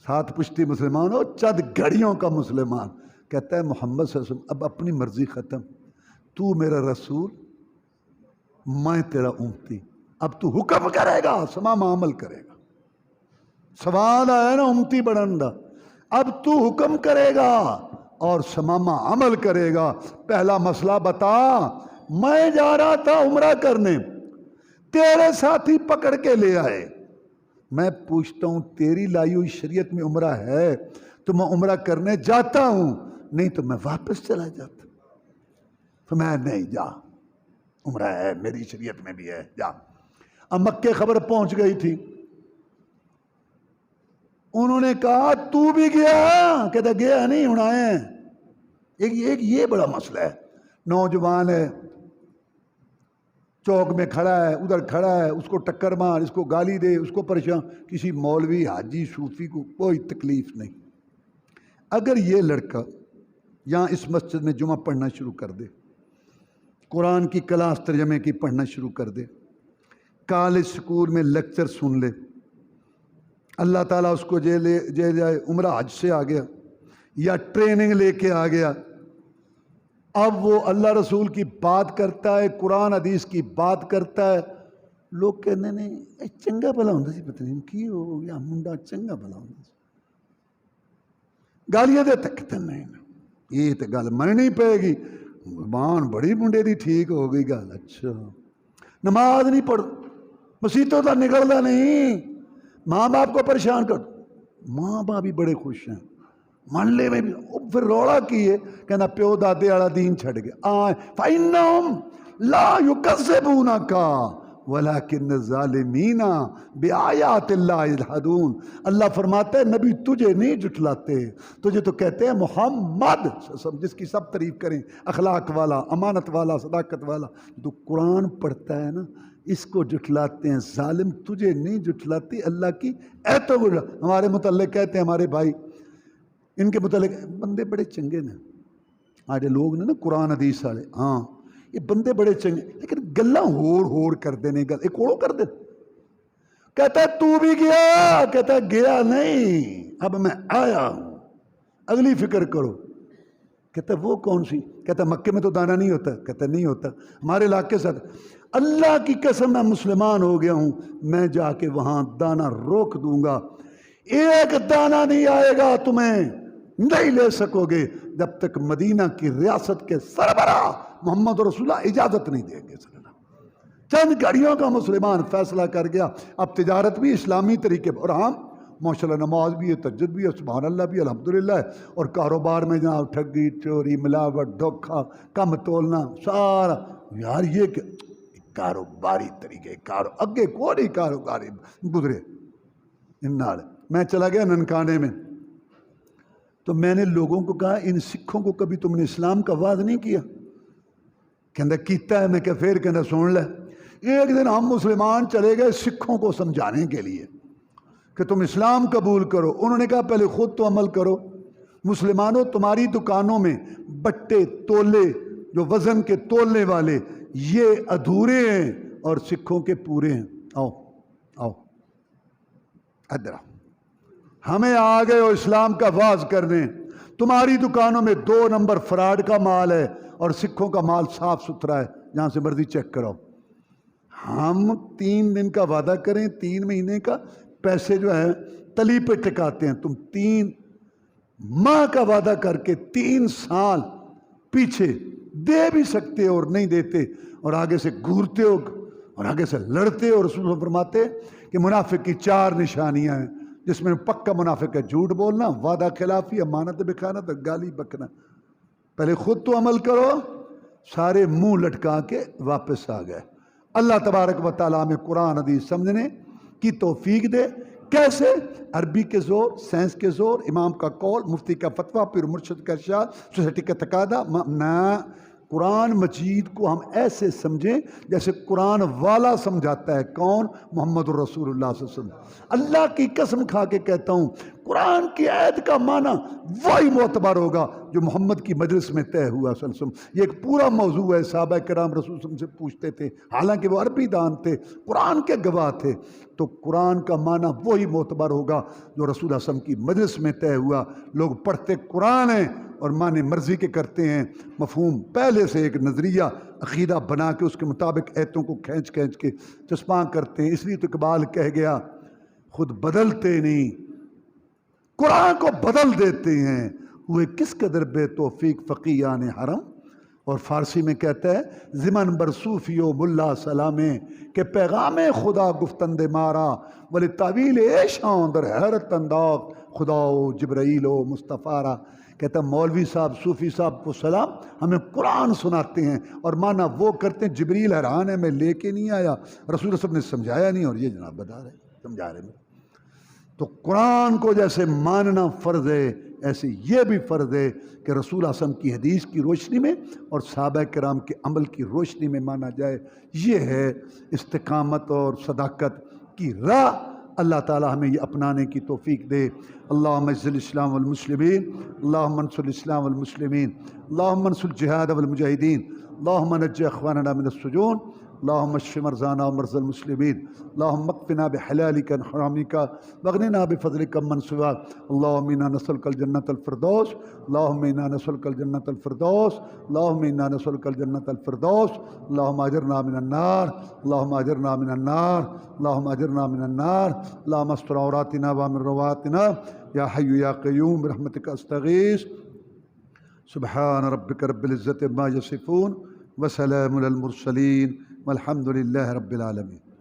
7 پشتی مسلمان ہو، چند گھڑیوں کا مسلمان کہتا ہے محمد صلی اللہ علیہ وسلم اب اپنی مرضی ختم. تو میرا رسول، میں تیرا امتی. اب تو حکم کرے گا، سماما عمل کرے گا. سوال آیا نا امتی بڑھن دا. اب تو حکم کرے گا اور سماما عمل کرے گا. پہلا مسئلہ بتا. میں جا رہا تھا عمرہ کرنے، تیرے ساتھی پکڑ کے لے آئے. میں پوچھتا ہوں تیری لائی ہوئی شریعت میں عمرہ ہے تو میں عمرہ کرنے جاتا ہوں، نہیں تو میں واپس چلا جاتا. تو میں نہیں، جا، عمرہ ہے میری شریعت میں بھی ہے، جا. اب مکے خبر پہنچ گئی تھی. انہوں نے کہا تو بھی گیا؟ کہتا گیا نہیں، ہوں آئے ہیں. ایک یہ بڑا مسئلہ ہے. نوجوان ہے، چوک میں کھڑا ہے، ادھر کھڑا ہے، اس کو ٹکر مار، اس کو گالی دے، اس کو پریشان. کسی مولوی حاجی صوفی کو کوئی تکلیف نہیں. اگر یہ لڑکا یہاں اس مسجد میں جمعہ پڑھنا شروع کر دے، قرآن کی کلاس ترجمے کی پڑھنا شروع کر دے، کالج سکول میں لیکچر سن لے، اللہ تعالیٰ اس کو جائے عمرہ حج سے آ گیا یا ٹریننگ لے کے آ گیا، اب وہ اللہ رسول کی بات کرتا ہے، قرآن حدیث کی بات کرتا ہے. لوگ کہنے نہیں چنگا بھلا ہوں سی، پتہ نہیں کی ہو گیا، منڈا چنگا بھلا ہوں سی. گالیاں دے تک نہیں، یہ تو گل مننی پے گی. زبان بڑی منڈے دی ٹھیک ہو گئی گل. اچھا نماز نہیں پڑھ، مسیتوں کا نکلتا نہیں، ماں باپ کو پریشان کر. ماں باپ بھی بڑے خوش ہیں، محلے میں بھی. پھر روڑا کی ہے، کہنا پیو دادے والا دین چھڑ گیا. فَإِنَّهُمْ لَا يُكَذِّبُونَكَ ولیکن الظالمین بآیات اللہ یجحدون۔ اللہ فرماتا ہے نبی تجھے نہیں جھٹلاتے، تجھے تو کہتے ہیں محمد، جس کی سب تعریف کریں، اخلاق والا، امانت والا، صداقت والا۔ تو قرآن پڑھتا ہے نا، اس کو جھٹلاتے ہیں۔ ظالم تجھے نہیں جھٹلاتی اللہ کی ایتوں کو۔ ہمارے متعلق کہتے ہیں ہمارے بھائی، ان کے متعلق بندے بڑے چنگے نے، آج لوگ نے نا قرآن حدیث والے، ہاں یہ بندے بڑے چنگے، لیکن گلاں ہور کر دینے، گل ایک اوڑو کر دے۔ کہتا ہے تو بھی گیا، کہتا ہے گیا نہیں، اب میں آیا ہوں، اگلی فکر کرو۔ کہتا ہے وہ کون سی؟ کہتا ہے مکے میں تو دانا نہیں ہوتا، کہتا ہے نہیں ہوتا، ہمارے علاقے سے اللہ کی قسم میں مسلمان ہو گیا ہوں، میں جا کے وہاں دانا روک دوں گا، ایک دانا نہیں آئے گا، تمہیں نہیں لے سکو گے جب تک مدینہ کی ریاست کے سربراہ محمد رسول اللہ اجازت نہیں دیں گے۔ صلی اللہ چند گھڑیوں کا مسلمان فیصلہ کر گیا، اب تجارت بھی اسلامی طریقے پر، اور ہم ماشاءاللہ نماز بھی ہے، تہجد بھی ہے، سبحان اللہ بھی الحمدللہ ہے، اور کاروبار میں جناب ٹھگی چوری ملاوٹ دھوکہ کم تولنا سارا، یار یہ کہ کاروباری طریقے اگے کوئی کاروباری گزرے۔ میں چلا گیا ننکانے میں، تو میں نے لوگوں کو کہا ان سکھوں کو کبھی تم نے اسلام کا واز نہیں کیا؟ کہندہ کیتا ہے۔ میں کہ پھر کہندہ سن لے۔ ایک دن ہم مسلمان چلے گئے سکھوں کو سمجھانے کے لیے کہ تم اسلام قبول کرو۔ انہوں نے کہا پہلے خود تو عمل کرو۔ مسلمانوں تمہاری دکانوں میں بٹے تولے جو وزن کے تولنے والے یہ ادھورے ہیں اور سکھوں کے پورے ہیں۔ آؤ آؤ ادھر ہمیں آ گئے ہو اسلام کا واز کرنے۔ تمہاری دکانوں میں 2 نمبر فراڈ کا مال ہے اور سکھوں کا مال صاف ستھرا ہے، جہاں سے مرضی چیک کراؤ۔ ہم 3 دن کا وعدہ کریں، 3 مہینے کا پیسے جو ہے تلی پہ ٹکاتے ہیں۔ تم 3 ماہ کا وعدہ کر کے 3 سال پیچھے دے بھی سکتے ہو اور نہیں دیتے، اور آگے سے گھورتے ہو اور آگے سے لڑتے ہو۔ رسول اللہ فرماتے کہ منافق کی 4 نشانیاں ہیں، جس میں پکا منافق ہے جھوٹ بولنا، وعدہ خلافی، امانت بکھانا، گالی بکنا۔ پہلے خود تو عمل کرو۔ سارے منہ لٹکا کے واپس آ گئے۔ اللہ تبارک و تعالیٰ میں قرآن حدیث سمجھنے کی توفیق دے۔ کیسے؟ عربی کے زور، سائنس کے زور، امام کا قول، مفتی کا فتویٰ، پیر مرشد کا ارشاد، سوسائٹی کا تقاضا نہ۔ قرآن مجید کو ہم ایسے سمجھیں جیسے قرآن والا سمجھاتا ہے۔ کون؟ محمد الرسول اللہ صلی اللہ علیہ وسلم۔ اللہ کی قسم کھا کے کہتا ہوں قرآن کی آیت کا معنی وہی معتبر ہوگا جو محمد کی مجلس میں طے ہوا صلی اللہ علیہ وسلم۔ یہ ایک پورا موضوع ہے، صحابہ کرام رسول صلی اللہ علیہ وسلم سے پوچھتے تھے، حالانکہ وہ عربی دان تھے، قرآن کے گواہ تھے۔ تو قرآن کا معنی وہی معتبر ہوگا جو رسول اللہ صلی اللہ علیہ وسلم کی مجلس میں طے ہوا۔ لوگ پڑھتے قرآن ہیں اور معنی مرضی کے کرتے ہیں، مفہوم پہلے سے ایک نظریہ عقیدہ بنا کے اس کے مطابق ایتوں کو کھینچ کے چسپاں کرتے ہیں۔ اس لیے تو اقبال کہہ گیا خود بدلتے نہیں قرآن کو بدل دیتے ہیں، ہوئے کس قدر بے توفیق فقیان حرم۔ اور فارسی میں کہتا ہے زمن بر صوفی و ملا سلامے کہ پیغام خدا گفتند مارا ولی تعویل ایشاں در حیرت انداز خدا و جبرائیل و مصطفیٰ را۔ کہتا ہے مولوی صاحب صوفی صاحب کو سلام، ہمیں قرآن سناتے ہیں اور مانا وہ کرتے ہیں جبریل حیران ہے میں لے کے نہیں آیا، رسول اللہ صلی اللہ علیہ وسلم نے سمجھایا نہیں، اور یہ جناب بتا رہے سمجھا رہے ہیں۔ تو قرآن کو جیسے ماننا فرض ہے ایسے یہ بھی فرض ہے کہ رسول اللہ صلی اللہ علیہ وسلم کی حدیث کی روشنی میں اور صحابہ کرام کے عمل کی روشنی میں مانا جائے۔ یہ ہے استقامت اور صداقت کی راہ۔ اللہ تعالی ہمیں یہ اپنانے کی توفیق دے۔ اللہم اعز الاسلام والمسلمین، اللہم انصر الاسلام والمسلمین، اللہم انصر الجہاد والمجاہدین، اللہم نجی اخواننا من السجون، اللہم اشف مرضانا ومرضى المسلمین، اللہم اکفنا بحلالک عن حرامک واغننا بفضلک عمن سواک، اللہم انا نسألک الجنة الفردوس، اللہم انا نسألک الجنة الفردوس، اللہم انا نسألک الجنة الفردوس، اللہم اجرنا من النار، اللہم اجرنا من النار، اللہم اجرنا من النار، اللہم استر عوراتنا وامن رواتنا یا حی یا قیوم برحمتک استغیث۔ سبحان ربک رب العزت عما یصفون وسلام علی المرسلین والحمد للہ رب العالمین۔